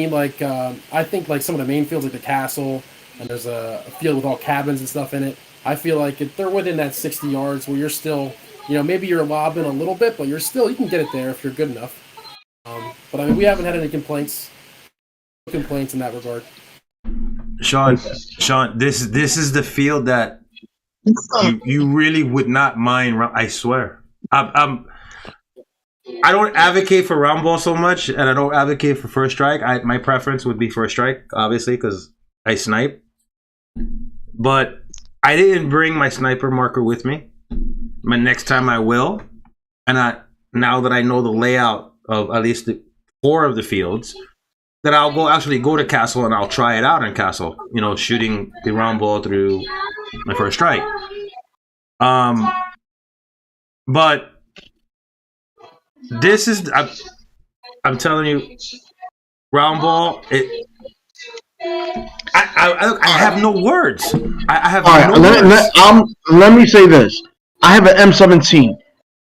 [SPEAKER 2] think like some of the main fields like the castle, and there's a field with all cabins and stuff in it. I feel like they're within that 60 yards where you're still, maybe you're lobbing a little bit, but you can get it there if you're good enough. But we haven't had any complaints in that regard.
[SPEAKER 1] Shaun, this is the field that you really would not mind. I swear. I don't advocate for round ball so much, and I don't advocate for first strike. My preference would be first strike, obviously, because I snipe. But I didn't bring my sniper marker with me. My next time I will, and now that I know the layout of at least 4 of the fields, that I'll go to Castle and I'll try it out in Castle. Shooting the round ball through my first strike. But this is I'm telling you, round ball. I have no words. I have no words.
[SPEAKER 3] Let me say this. I have an M17.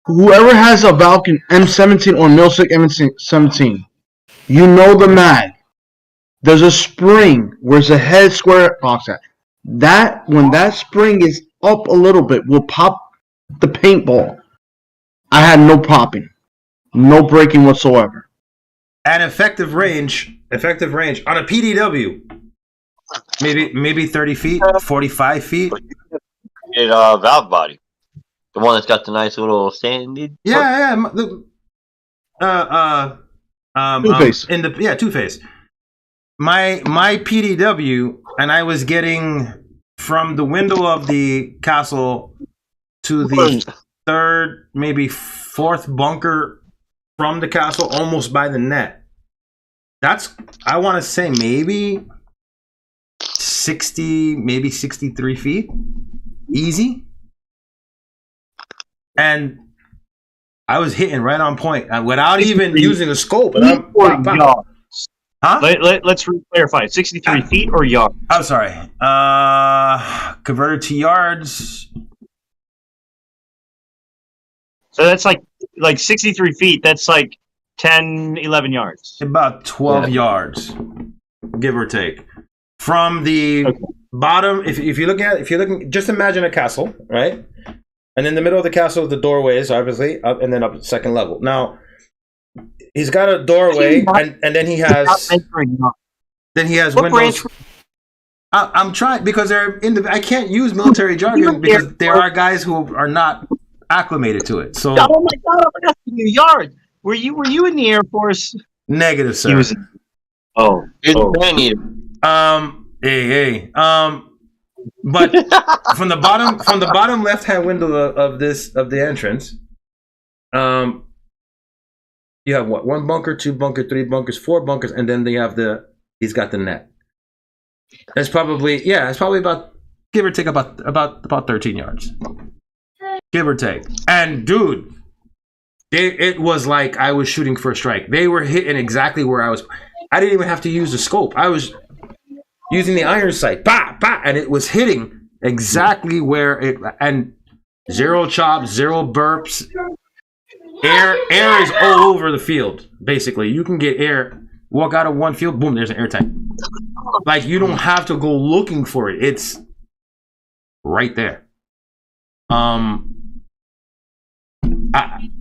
[SPEAKER 3] Whoever has a Valken M17 or Milsic M17, you know the mag. There's a spring where's the head square box at. When that spring is up a little bit, will pop the paintball. I had no popping. No braking whatsoever.
[SPEAKER 1] And effective range on a PDW, maybe 30 feet, 45 feet.
[SPEAKER 5] Valve body, the one that's got the nice little sandy.
[SPEAKER 1] Yeah.
[SPEAKER 3] Two-Face.
[SPEAKER 1] Two-Face. My PDW, and I was getting from the window of the castle to the third, maybe fourth bunker from the castle, almost by the net. That's, I want to say, maybe 60, maybe 63 feet, easy. And I was hitting right on point without even using a scope. Huh?
[SPEAKER 4] Let's clarify. 63 feet or yards?
[SPEAKER 1] I'm sorry. Converted to yards.
[SPEAKER 4] So that's like 63 feet. That's like 10, 11 yards.
[SPEAKER 1] About 12 yards, give or take. From the bottom, if you're looking, just imagine a castle, right? And in the middle of the castle, the doorways, obviously, up and then up second level. Now, he's got a doorway, and then he has windows. I'm trying, because they're in the. I can't use military jargon because there are guys who are not acclimated to it. So,
[SPEAKER 4] oh my God, I'm asking you, yard. Were you in the Air Force?
[SPEAKER 1] Negative, sir. But from the bottom left-hand window of the entrance, you have what? 1 bunker, 2 bunker, 3 bunkers, 4 bunkers, and then he's got the net. It's probably about, give or take, about 13 yards. Give or take. And dude, it was like I was shooting for a strike. They were hitting exactly where I was. I didn't even have to use the scope. I was using the iron sight, and it was hitting exactly where it. And 0 chops, 0 burps. Air is all over the field. Basically, you can get air. Walk out of one field, boom, there's an air tank. Like, you don't have to go looking for it. It's right there.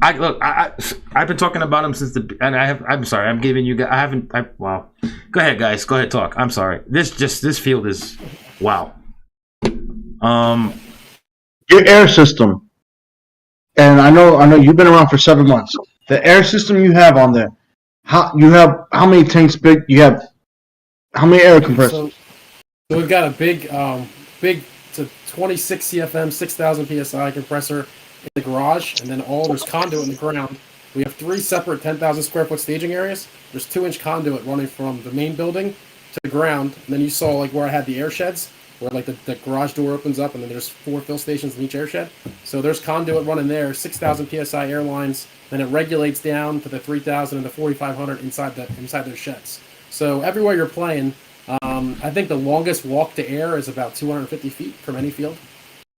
[SPEAKER 1] I've been talking about him since I'm sorry, I'm giving you guys. Wow. Go ahead, guys. Go ahead, talk. I'm sorry. This field is wow.
[SPEAKER 3] Your air system, and I know you've been around for 7 months. The air system you have on there, how many tanks big? You have how many air compressors?
[SPEAKER 2] So we've got a big it's a 26 CFM, 6,000 PSI compressor in the garage, and then there's conduit in the ground. We have 3 separate 10,000 square foot staging areas. There's 2-inch conduit running from the main building to the ground, and then you saw like where I had the air sheds, where like the garage door opens up, and then there's 4 fill stations in each air shed. So there's conduit running there, 6,000 PSI air lines, then it regulates down to the 3,000 and the 4,500 inside those sheds. So everywhere you're playing, I think the longest walk to air is about 250 feet from any field.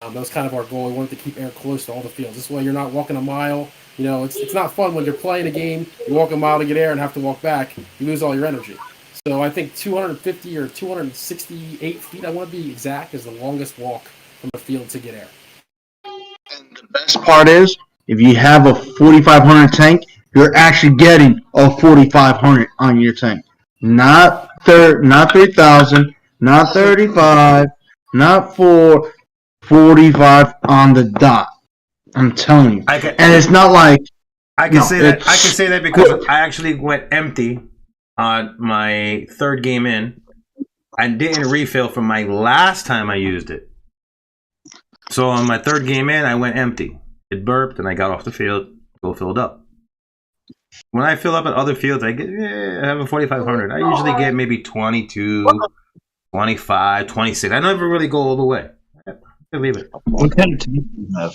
[SPEAKER 2] That was kind of our goal. We wanted to keep air close to all the fields. This way you're not walking a mile. You know, it's not fun when you're playing a game, you walk a mile to get air and have to walk back. You lose all your energy. So I think 250 or 268 feet, I want to be exact, is the longest walk from the field to get air.
[SPEAKER 3] And the best part is, if you have a 4,500 tank, you're actually getting a 4,500 on your tank. Not 3,000, not 35, not 45 on the dot. I'm telling you. And it's not like
[SPEAKER 1] I can say that because I actually went empty on my 3rd game in. I didn't refill from my last time I used it. So on my 3rd game in, I went empty. It burped and I got off the field, filled up. When I fill up at other fields, I have a 4,500. I usually get maybe 22, 25, 26. I never really go all the way. I leave it.
[SPEAKER 4] What kind of tank do you have?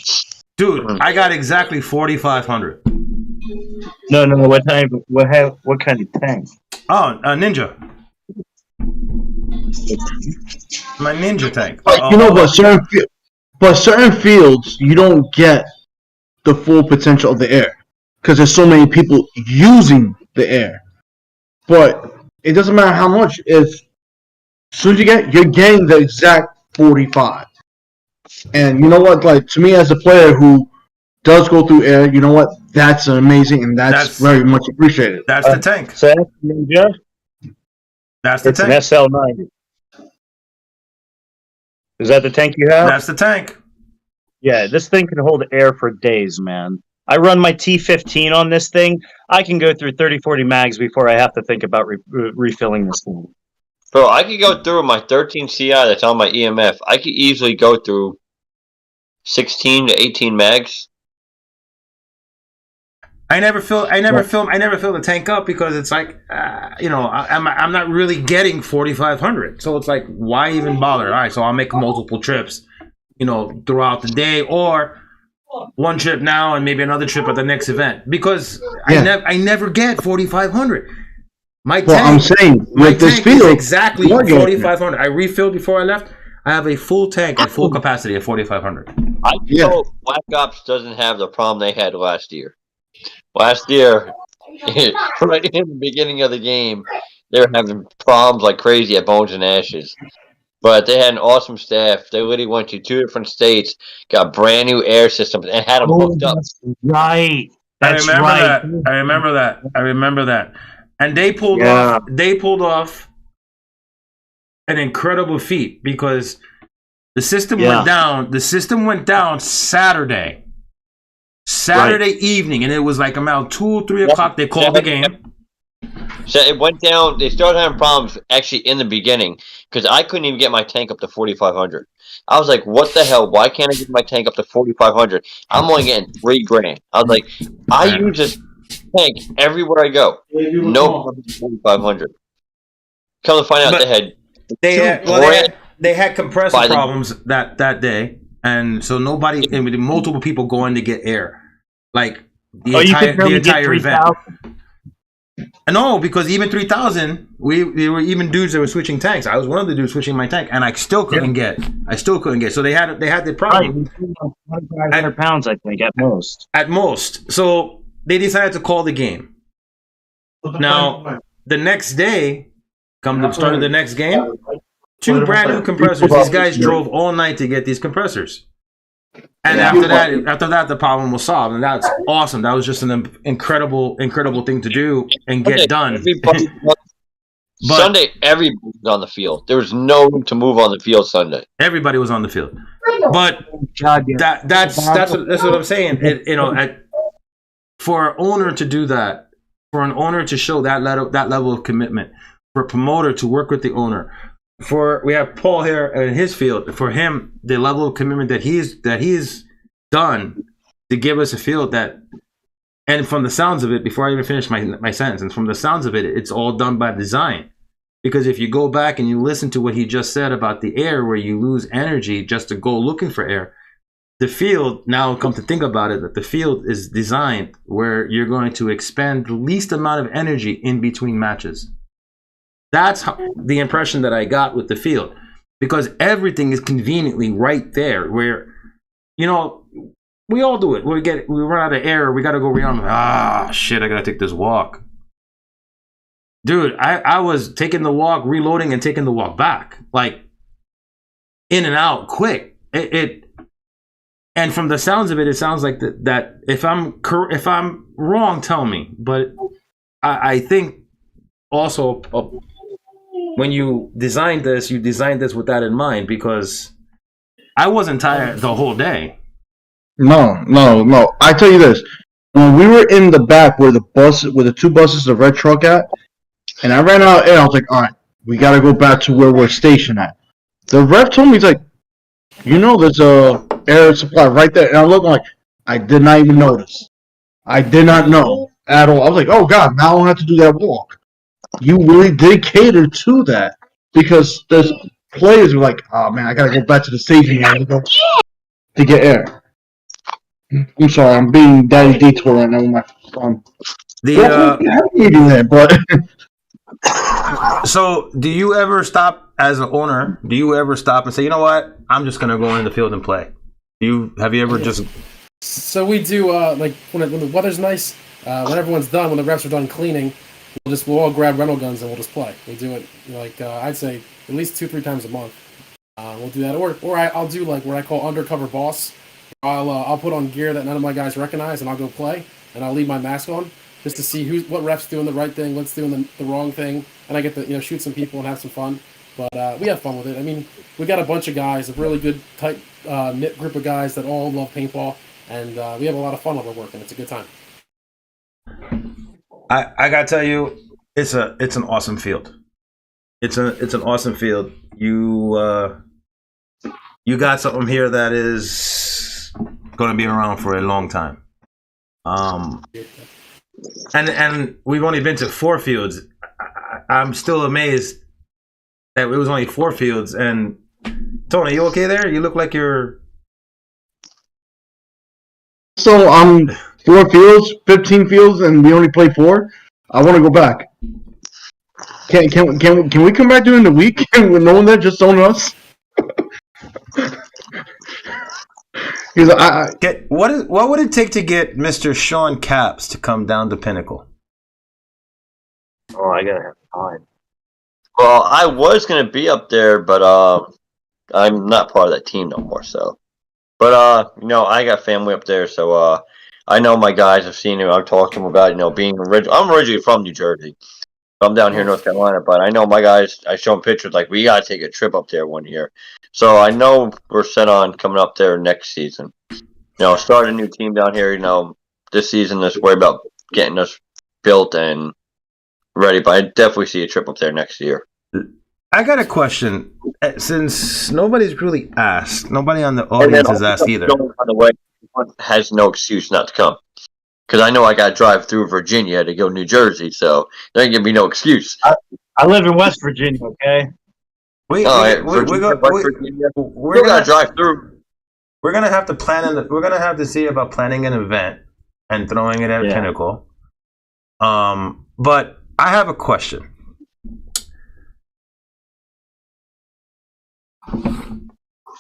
[SPEAKER 1] Dude, I got exactly 4,500.
[SPEAKER 4] No. What kind of tank?
[SPEAKER 1] Oh, a Ninja. My Ninja tank.
[SPEAKER 3] But certain fields, you don't get the full potential of the air because there's so many people using the air. But it doesn't matter how much. As soon as you're getting the exact 45. And you know what? Like, to me as a player who does go through air, you know what? That's amazing, and that's very much appreciated.
[SPEAKER 1] That's the tank.
[SPEAKER 4] So that's Ninja.
[SPEAKER 1] That's the
[SPEAKER 4] It's
[SPEAKER 1] tank.
[SPEAKER 4] an SL90. Is that the tank you have?
[SPEAKER 1] That's the tank.
[SPEAKER 4] Yeah, this thing can hold air for days, man. I run my T15 on this thing. I can go through 30, 40 mags before I have to think about refilling this thing.
[SPEAKER 5] Bro, I could go through my 13 CI that's on my EMF. I could easily go through 16 to 18 mags.
[SPEAKER 1] I never fill the tank up because it's like, I'm not really getting 4,500. So it's like, why even bother? All right, so I'll make multiple trips, throughout the day, or one trip now and maybe another trip at the next event, because I never get 4,500. My tank,
[SPEAKER 3] I'm saying with this field
[SPEAKER 1] is exactly 4,500. I refilled before I left. I have a full tank at full capacity at 4,500.
[SPEAKER 5] I know Black Ops doesn't have the problem they had last year. Last year, right in the beginning of the game, they were having problems like crazy at Bones and Ashes. But they had an awesome staff. They literally went to 2 different states, got brand new air systems, and had them hooked up.
[SPEAKER 4] Right.
[SPEAKER 1] I remember that. And they pulled off an incredible feat, because the system went down. The system went down Saturday evening, and it was like around 2 or 3 o'clock. They called the game.
[SPEAKER 5] So it went down. They started having problems actually in the beginning, because I couldn't even get my tank up to 4,500. I was like, "What the hell? Why can't I get my tank up to 4,500? I'm only getting $3,000." I was like, "I use this tank everywhere I go. No problem with 4,500." Come to find out,
[SPEAKER 1] they had compressor problems that day, and so multiple people going to get air, like the entire event. No, because even 3,000, there were even dudes that were switching tanks. I was one of the dudes switching my tank, and I still couldn't get. So they had the problem.
[SPEAKER 4] 500 pounds, I think, at most.
[SPEAKER 1] At most. So they decided to call the game. Now, the next day, come the start of the next game, 2 brand new compressors. These guys drove all night to get these compressors. And after that, the problem was solved, and that's awesome. That was just an incredible thing to do and get done.
[SPEAKER 5] Sunday, everybody was on the field. There was no room to move on the field Sunday.
[SPEAKER 1] Everybody was on the field, but that's what I'm saying. For an owner to do that, for an owner to show that level of commitment, for a promoter to work with the owner. We have Paul here in his field. For him, the level of commitment that he's done to give us a field that, and from the sounds of it, before I even finish my sentence, and from the sounds of it, it's all done by design. Because if you go back and you listen to what he just said about the air, where you lose energy just to go looking for air, the field, now come to think about it, that the field is designed where you're going to expend the least amount of energy in between matches. That's the impression that I got with the field, because everything is conveniently right there. Where, we all do it. We run out of air. We got to go around. Shit! I got to take this walk, dude. I was taking the walk, reloading, and taking the walk back, like in and out, quick. And from the sounds of it, it sounds like that. If I'm wrong, tell me. But I think also. When you designed this with that in mind, because I wasn't tired the whole day.
[SPEAKER 3] No. I tell you this. When we were in the back where the 2 buses, the red truck at, and I ran out of air, I was like, all right, we got to go back to where we're stationed at. The rep told me, he's like, there's a air supply right there. And I looked like, I did not even notice. I did not know at all. I was like, oh, God, now I don't have to do that walk. You really did cater to that, because there's players who are like, oh man, I gotta go back to the staging area to get air. I'm sorry, I'm being daddy detour right now with my phone.
[SPEAKER 1] So, do you ever stop as an owner? Do you ever stop and say, you know what, I'm just gonna go in the field and play? Have you ever just?
[SPEAKER 2] So we do like when the weather's nice, when everyone's done, when the reps are done cleaning. We'll all grab rental guns and we'll just play. We do it like I'd say at least 2-3 times a month. We'll do that, or I'll do like what I call undercover boss. I'll put on gear that none of my guys recognize, and I'll go play, and I'll leave my mask on just to see what ref's doing the right thing, what's doing the wrong thing, and I get to shoot some people and have some fun. But we have fun with it. I mean, we got a bunch of guys, a really good tight knit group of guys that all love paintball, and we have a lot of fun while we're working. It's a good time.
[SPEAKER 1] I gotta tell you, it's an awesome field. It's an awesome field. You got something here that is going to be around for a long time. And we've only been to 4 fields. I'm still amazed that it was only 4 fields. And Tony, you okay there? You look like you're.
[SPEAKER 3] So 4 fields, 15 fields, and we only play 4. I want to go back. Can we come back during the week with no one there, just on us?
[SPEAKER 1] What would it take to get Mr. Shaun Caps to come down to Pinnacle?
[SPEAKER 4] Oh, I gotta have time.
[SPEAKER 5] Well, I was gonna be up there, but I'm not part of that team no more. So, but I got family up there, so I know my guys. I've seen them. I've talked to them about being original. I'm originally from New Jersey. I'm down here in North Carolina, but I know my guys. I show them pictures like we gotta take a trip up there one year. So I know we're set on coming up there next season. Start a new team down here. This season, let's worry about getting us built and ready. But I definitely see a trip up there next year.
[SPEAKER 1] I got a question. Since nobody's really asked, nobody on the audience has asked either.
[SPEAKER 5] By the way, has no excuse not to come. Because I know I got to drive through Virginia to go to New Jersey, so there ain't going to be no excuse.
[SPEAKER 4] I live in West Virginia, okay?
[SPEAKER 1] We're
[SPEAKER 5] Virginia. We're going to drive through.
[SPEAKER 1] We're going to have to we're going to have to see about planning an event and throwing it at Pinnacle. But I have a question.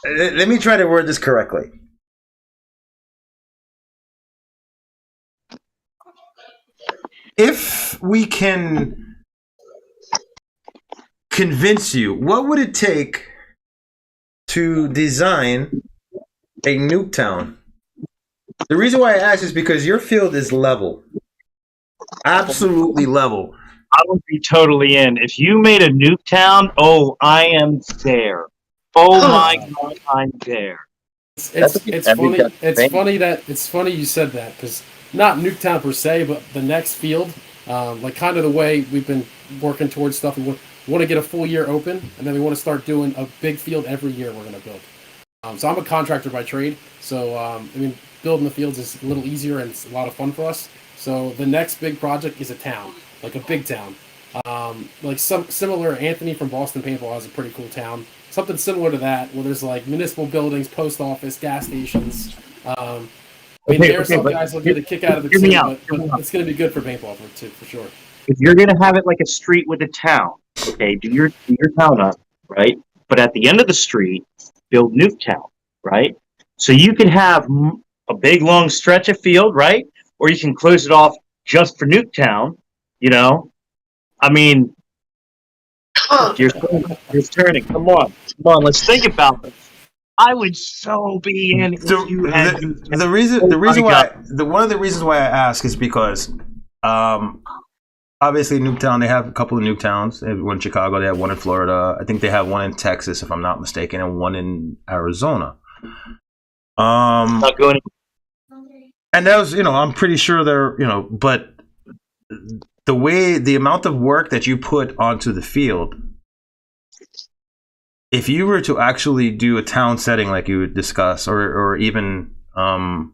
[SPEAKER 1] Let me try to word this correctly. If we can convince you, what would it take to design a Nuketown? The reason why I ask is because your field is level. Absolutely level.
[SPEAKER 4] I would be totally in. If you made a Nuketown, I am there. Oh my God, I'm there.
[SPEAKER 2] It's funny. It's funny you said that, because not Nuketown per se, but the next field, like kind of the way we've been working towards stuff. We want to get a full year open, and then we want to start doing a big field every year we're going to build. So I'm a contractor by trade, so building the fields is a little easier and it's a lot of fun for us. So the next big project is a town, like a big town. Like some similar, Anthony from Boston Paintball has a pretty cool town. Something similar to that, where there's like municipal buildings, post office, gas stations. Some guys will get a kick out of it too, but it's going to be good for paintball for sure.
[SPEAKER 4] If you're going to have it like a street with a town, okay, do your town up, right? But at the end of the street, build Nuketown, right? So you can have a big long stretch of field, right? Or you can close it off just for Nuketown, I mean, you're turning. Come on, let's think about this. I would so be in if you had
[SPEAKER 1] one of the reasons why I ask is because obviously Nuketown, they have a couple of Nuketowns. They have one in Chicago, they have one in Florida. I think they have one in Texas, if I'm not mistaken, and one in Arizona.
[SPEAKER 4] Not going.
[SPEAKER 1] And that was, I'm pretty sure they're, but the amount of work that you put onto the field, if you were to actually do a town setting like you would discuss, or even a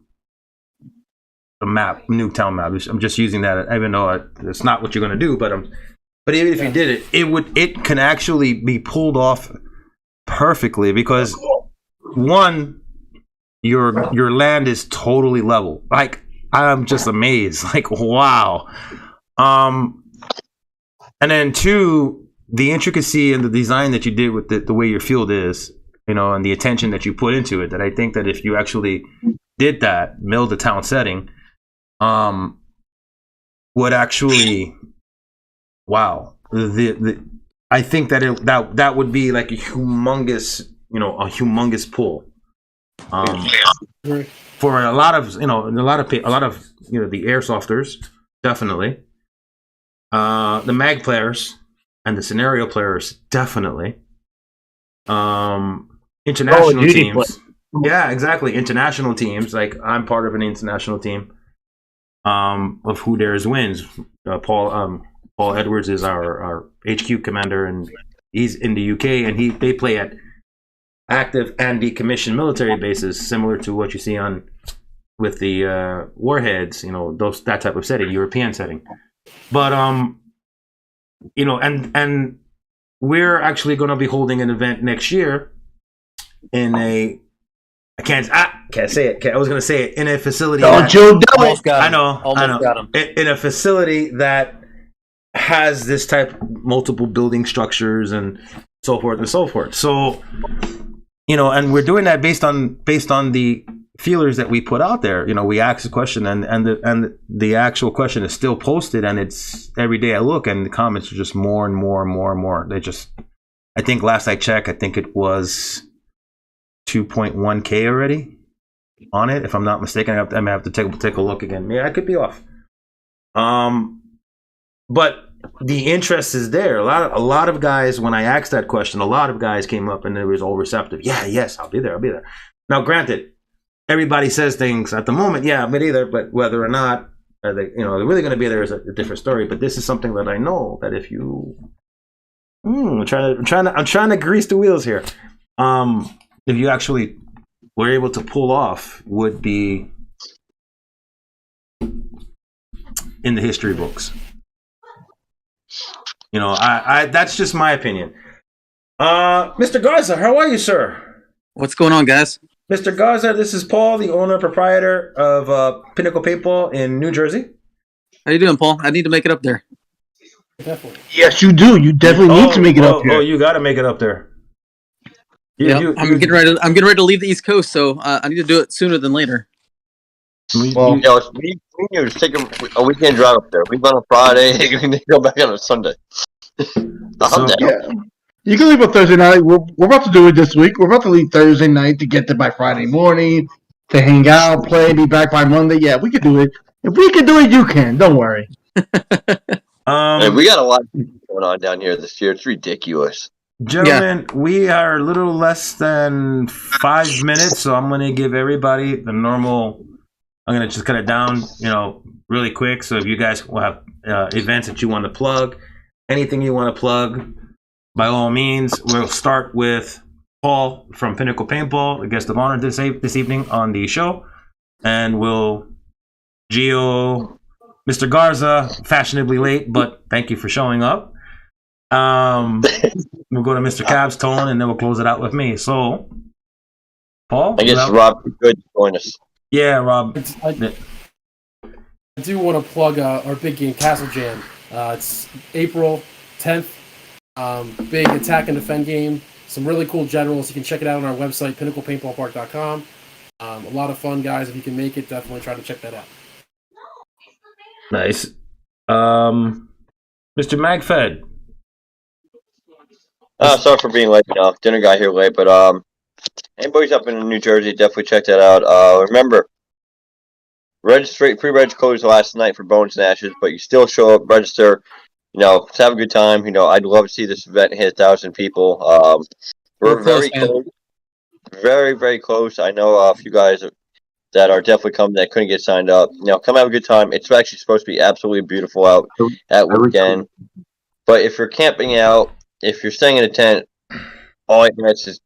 [SPEAKER 1] map, Nuketown map, I'm just using that, even though it's not what you're going to do, but even if you did it can actually be pulled off perfectly, because one, your land is totally level. Like, I'm just amazed. Like, wow. And then two, the intricacy and the design that you did with the way your field is, and the attention that you put into it, that I think that if you actually did that, milled the town setting, would actually, wow. I think that that would be like a humongous pull. For a lot of the airsofters, definitely. The mag players and the scenario players, definitely. International teams. Yeah, exactly. International teams. Like, I'm part of an international team of Who Dares Wins. Paul Edwards is our HQ commander, and he's in the UK, and they play at active and decommissioned military bases, similar to what you see with the warheads. That type of setting, European setting. But and we're actually going to be holding an event next year in I can't say it. I was going to say it in a facility.
[SPEAKER 6] Almost got him.
[SPEAKER 1] I know. In a facility that has this type, multiple building structures and so forth and so forth. So, and we're doing that based on the feelers that we put out there. We ask a question, and the actual question is still posted, and it's every day I look, and the comments are just more and more and more and more. I think last I checked, it was 2.1K already on it, if I'm not mistaken. I may have to take a look again. Yeah, I could be off. But the interest is there. A lot of guys, when I asked that question, a lot of guys came up and they was all receptive. Yeah, yes, I'll be there. Now, granted, everybody says things at the moment. Yeah, me either. But whether or not they're really going to be there is a different story. But this is something that I know that if you, I'm trying to grease the wheels here. If you actually were able to pull off, would be in the history books. I that's just my opinion. Mr. Garza, how are you, sir?
[SPEAKER 6] What's going on, guys?
[SPEAKER 1] Mr. Garza, this is Paul, the owner and proprietor of Pinnacle Paintball in New Jersey.
[SPEAKER 6] How you doing, Paul? I need to make it up there.
[SPEAKER 2] Definitely.
[SPEAKER 3] Yes, you do. You definitely need to make it up here.
[SPEAKER 1] Oh, you got to make it up there.
[SPEAKER 6] I'm getting ready to leave the East Coast, so I need to do it sooner than later.
[SPEAKER 5] Well, we need to take a weekend drive up there. We went on Friday, and go back on a Sunday.
[SPEAKER 3] You can leave on Thursday night. We're about to do it this week. We're about to leave Thursday night to get there by Friday morning, to hang out, play, be back by Monday. Yeah, we could do it. If we can do it, you can. Don't worry.
[SPEAKER 5] Hey, we got a lot going on down here this year. It's ridiculous.
[SPEAKER 1] Gentlemen, we are a little less than 5 minutes, so I'm going to give everybody the normal. I'm going to just cut it down, really quick. So if you guys will have events that you want to plug, anything you want to plug, by all means. We'll start with Paul from Pinnacle Paintball, the guest of honor this evening on the show. And Gio, Mr. Garza, fashionably late, but thank you for showing up. We'll go to Mr. Cap's tone, and then we'll close it out with me. So, Paul?
[SPEAKER 5] I guess Rob could join us.
[SPEAKER 1] Yeah, Rob.
[SPEAKER 2] I do want to plug our big game, Castle Jam. It's April 10th. Big attack and defend game. Some really cool generals. You can check it out on our website, pinnaclepaintballpark.com. A lot of fun, guys. If you can make it, definitely try to check that out.
[SPEAKER 1] Nice. Mr. Magfed.
[SPEAKER 5] Sorry for being late. Dinner got here late, but anybody's up in New Jersey, definitely check that out. Remember, pre-reg closed last night for Bones and Ashes, but you still show up, register. Let's have a good time. I'd love to see this event hit 1,000 people. We're very close. Very, very close. I know a few guys that are definitely coming that couldn't get signed up. Come have a good time. It's actually supposed to be absolutely beautiful out at weekend. But if you're camping out, if you're staying in a tent, all it gets is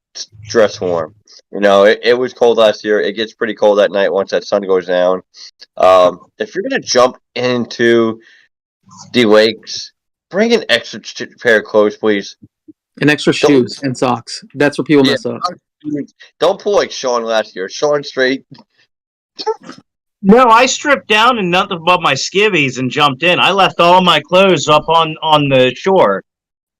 [SPEAKER 5] dress warm. It was cold last year. It gets pretty cold at night once that sun goes down. If you're going to jump into the lakes, bring an extra pair of clothes, please.
[SPEAKER 6] And extra shoes and socks. That's where people mess up.
[SPEAKER 5] Don't pull like Shaun last year. Shaun straight.
[SPEAKER 4] No, I stripped down and nothing but my skivvies and jumped in. I left all my clothes up on the shore.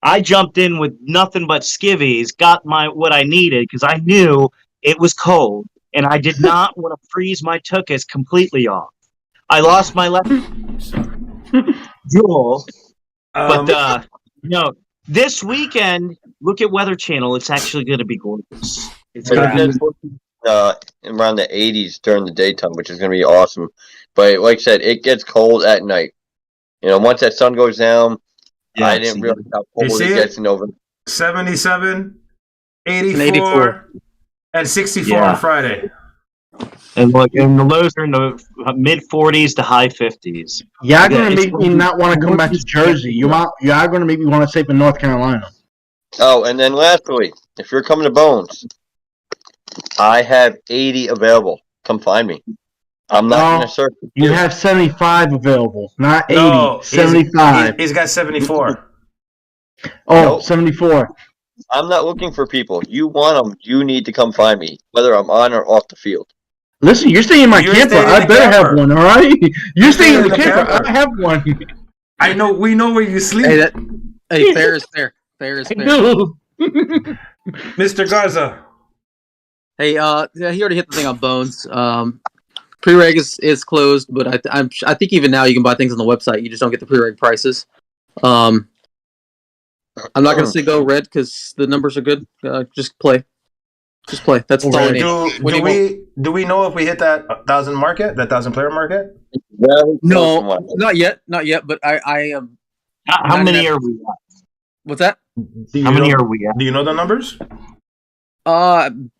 [SPEAKER 4] I jumped in with nothing but skivvies, got what I needed because I knew it was cold, and I did not want to freeze my tuchus completely off. I lost my left jewel, but this weekend, look at Weather Channel. It's actually going to be gorgeous. It's going to be
[SPEAKER 5] around the 80s during the daytime, which is going to be awesome. But like I said, it gets cold at night. Once that sun goes down, I didn't realize how cold it gets in November.
[SPEAKER 1] 77, 84,
[SPEAKER 6] 84.
[SPEAKER 1] and 64 on Friday.
[SPEAKER 4] And look, and the lows are in the mid 40s to high 50s.
[SPEAKER 3] You're going to make me not want to come back to Jersey. You're going to make me want to stay in North Carolina.
[SPEAKER 5] Oh, and then lastly, if you're coming to Bones, I have 80 available. Come find me. I'm not going to search.
[SPEAKER 3] You have 75 available, not 80.
[SPEAKER 1] No,
[SPEAKER 3] 75.
[SPEAKER 1] He's got 74.
[SPEAKER 3] Oh,
[SPEAKER 5] Nope.
[SPEAKER 3] 74.
[SPEAKER 5] I'm not looking for people. You want them, you need to come find me, whether I'm on or off the field.
[SPEAKER 3] Listen, you're staying in my camper. I better have one, all right? You're staying in the camper. I have one.
[SPEAKER 1] I know. We know where you sleep.
[SPEAKER 6] Hey, fair is fair. Fair is fair.
[SPEAKER 1] Mr. Garza.
[SPEAKER 6] Hey, he already hit the thing on Bones. Pre-reg is closed, but I think even now you can buy things on the website. You just don't get the pre-reg prices. I'm not gonna say go red because the numbers are good. Just play. That's all I need.
[SPEAKER 1] Do we know if we hit that 1,000 market, that 1,000 player market?
[SPEAKER 6] No, not yet. But I am.
[SPEAKER 4] How many are we at?
[SPEAKER 6] What's that?
[SPEAKER 4] How many are we at?
[SPEAKER 1] Do you know the numbers?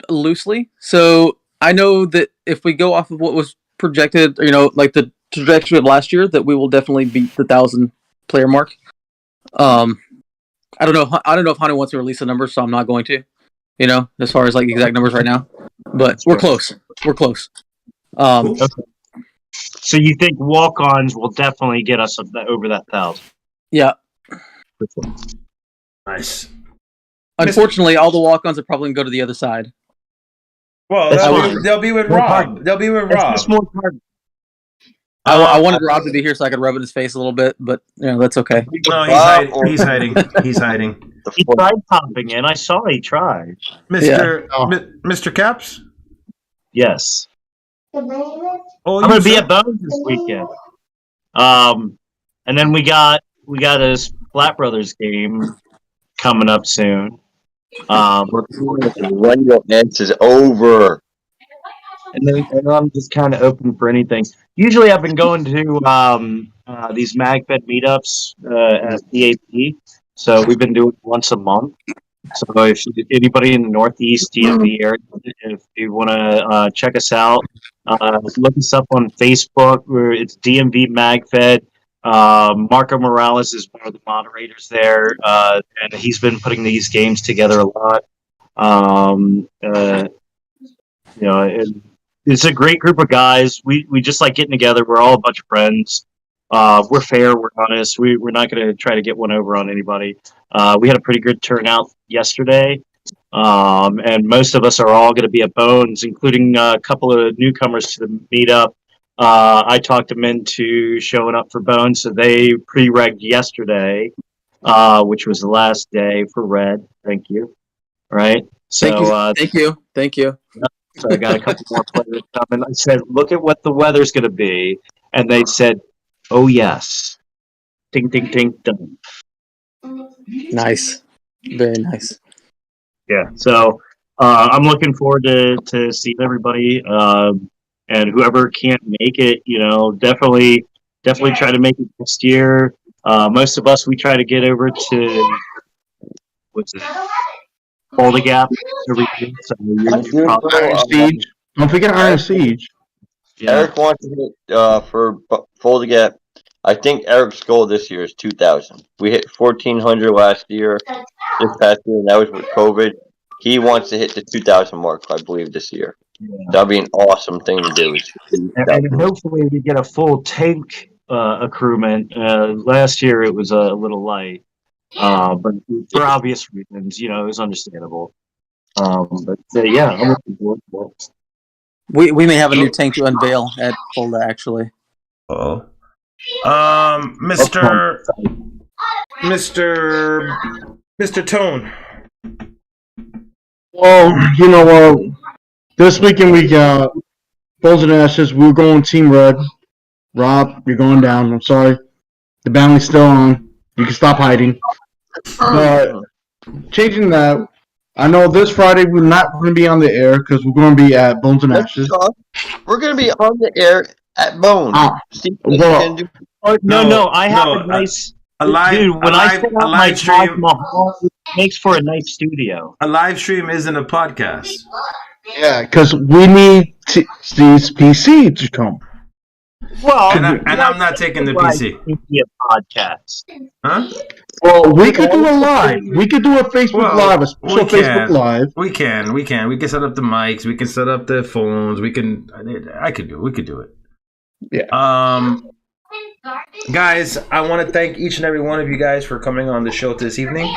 [SPEAKER 6] Loosely. So I know that if we go off of what was projected, like the trajectory of last year, that we will definitely beat the 1,000 player mark. I don't know if Honey wants to release the numbers, so I'm not going to. As far as like exact numbers right now, but we're close.
[SPEAKER 4] Okay. So you think walk-ons will definitely get us over that 1,000?
[SPEAKER 6] Yeah.
[SPEAKER 1] Nice.
[SPEAKER 6] Unfortunately, all the walk-ons are probably going to go to the other side.
[SPEAKER 1] Well, they'll be with Rob. They'll be with Rob.
[SPEAKER 6] I wanted Rob to be here so I could rub in his face a little bit, but that's okay.
[SPEAKER 1] No, he's hiding. He's hiding.
[SPEAKER 4] He tried popping in. I saw he tried.
[SPEAKER 1] Mr. Caps?
[SPEAKER 4] Yes.
[SPEAKER 1] Oh,
[SPEAKER 4] I'm going to be at Bones this weekend. And then we got a Flat Brothers game coming up soon.
[SPEAKER 5] When your dance is over.
[SPEAKER 4] And I'm just kind of open for anything. Usually I've been going to these Magfed meetups at PAP. So we've been doing it once a month. So if anybody in the Northeast DMV area, if you want to check us out, look us up on Facebook. It's DMV Magfed. Marco Morales is one of the moderators there, and he's been putting these games together a lot. It's a great group of guys. We just like getting together. We're all a bunch of friends. We're fair. We're honest. We're not going to try to get one over on anybody. We had a pretty good turnout yesterday, and most of us are all going to be at Bones, including a couple of newcomers to the meetup. I talked them into showing up for Bones, so they pre-regged yesterday, which was the last day for Red. Thank you. Right. So
[SPEAKER 6] thank you.
[SPEAKER 4] So I got a couple more players coming. I said, "Look at what the weather's going to be," and they said, "Oh yes." Ding, ding, ding, ding.
[SPEAKER 6] Nice, very nice.
[SPEAKER 4] Yeah. So I'm looking forward to seeing everybody. And whoever can't make it, definitely try to make it next year. Most of us, we try to get over to Boulder Gap every year. So
[SPEAKER 3] Iron Siege. Don't forget Iron Siege.
[SPEAKER 5] Yeah. Eric wants to hit for Boulder Gap. I think Eric's goal this year is 2,000. We hit 1,400 last year, this past year, and that was with COVID. He wants to hit the 2,000 mark, I believe, this year. Yeah. That'd be an awesome thing to do.
[SPEAKER 4] And hopefully we get a full tank accruement. Last year it was a little light, but for obvious reasons, it was understandable. But yeah, I'm looking forward to it.
[SPEAKER 6] We may have a new tank to unveil at Fulda, actually.
[SPEAKER 1] Oh, Mr. Tone.
[SPEAKER 3] Well, this weekend we got Bulls and Ashes. We're going Team Red. Rob, you're going down. I'm sorry. The bounty's still on. You can stop hiding. But changing that, I know this Friday we're not going to be on the air because we're going to be at Bones and Ashes.
[SPEAKER 5] We're going to be on the air at Bones.
[SPEAKER 3] Well,
[SPEAKER 4] no, I have a nice... Dude, when I set up my Taj Mahal, it makes for a nice studio.
[SPEAKER 1] A live stream isn't a podcast.
[SPEAKER 3] Yeah, because we need Steve's PC to come.
[SPEAKER 4] Well,
[SPEAKER 1] and I'm not taking the PC.
[SPEAKER 4] A podcast.
[SPEAKER 1] Huh?
[SPEAKER 3] Well, we could do a live. We could do a Facebook Live, a special Facebook Live.
[SPEAKER 1] We can. We can set up the mics. We can set up the phones. We can. We could do it.
[SPEAKER 3] Yeah.
[SPEAKER 1] Guys, I want to thank each and every one of you guys for coming on the show this evening.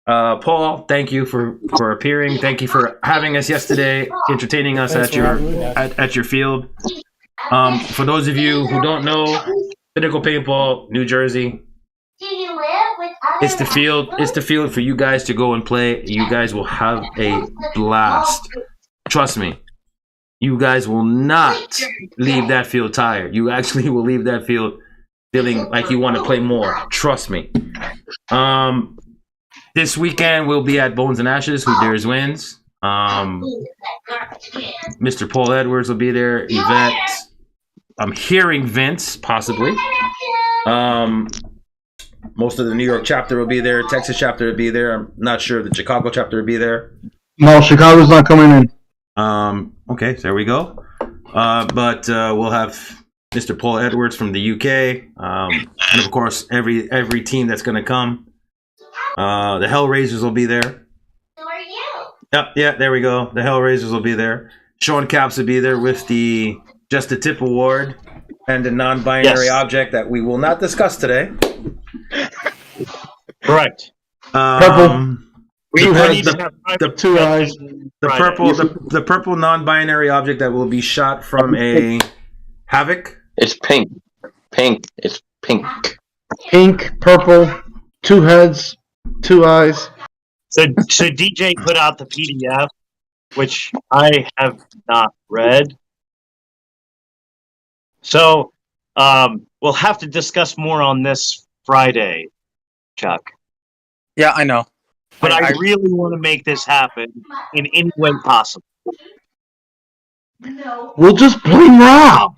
[SPEAKER 1] Paul, thank you for appearing. Thank you for having us yesterday, entertaining us at your field. For those of you who don't know, Pinnacle Paintball, New Jersey. It's the field. It's the field for you guys to go and play. You guys will have a blast. Trust me. You guys will not leave that field tired. You actually will leave that field feeling like you want to play more. Trust me. This weekend we'll be at Bones and Ashes. Who dares wins. Mr. Paul Edwards will be there. Yvette. I'm hearing Vince possibly. Most of the New York chapter will be there. Texas chapter will be there. I'm not sure if the Chicago chapter will be there.
[SPEAKER 3] No, Chicago's not coming in.
[SPEAKER 1] Okay, there we go. But we'll have Mr. Paul Edwards from the UK, and of course every team that's going to come. The Hellrasiers will be there. Yeah, there we go. The Hellrasiers will be there. Shaun Capt will be there with the Just a Tip award and the non-binary object that we will not discuss today.
[SPEAKER 4] Correct.
[SPEAKER 3] Purple.
[SPEAKER 1] Two eyes. The purple non-binary object that will be shot from a Havoc.
[SPEAKER 5] It's pink. It's pink.
[SPEAKER 3] Pink, purple, 2 heads, 2 eyes.
[SPEAKER 4] So DJ put out the PDF, which I have not read. So we'll have to discuss more on this Friday, Chuck.
[SPEAKER 6] Yeah, I know.
[SPEAKER 4] But I really want to make this happen in any way possible.
[SPEAKER 3] We'll just blame Rob.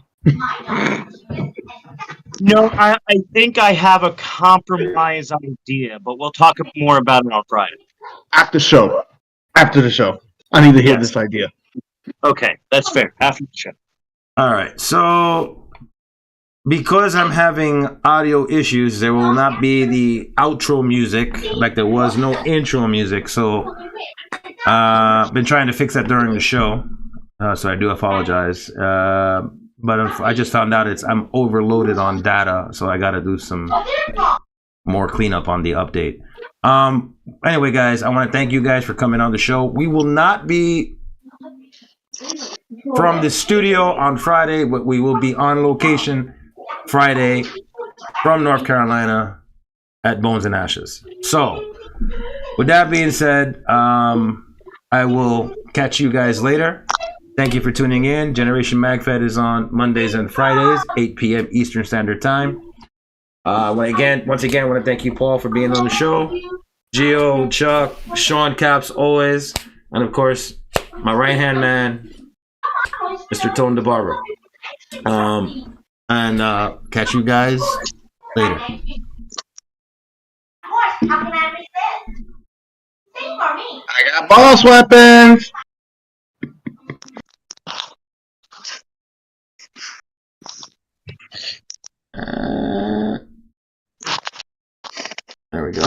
[SPEAKER 4] No, I think I have a compromise idea, but we'll talk more about it on Friday.
[SPEAKER 3] After the show. I need to hear this idea.
[SPEAKER 4] Okay, that's fair. After the show.
[SPEAKER 1] All right, so because I'm having audio issues, there will not be the outro music, like there was no intro music. So I've been trying to fix that during the show, so I do apologize. But I just found out I'm overloaded on data, so I got to do some more cleanup on the update. Anyway, guys, I want to thank you guys for coming on the show. We will not be from the studio on Friday, but we will be on location Friday from North Carolina at Bones and Ashes. So, with that being said, I will catch you guys later. Thank you for tuning in. Generation Magfed is on Mondays and Fridays, 8 p.m. Eastern Standard Time. Once again, I want to thank you, Paul, for being on the show. Gio, Chuck, Shaun Caps, always. And, of course, my right-hand man, Mr. Tone Dababer. And catch you guys later.
[SPEAKER 3] I got boss weapons.
[SPEAKER 1] There we go.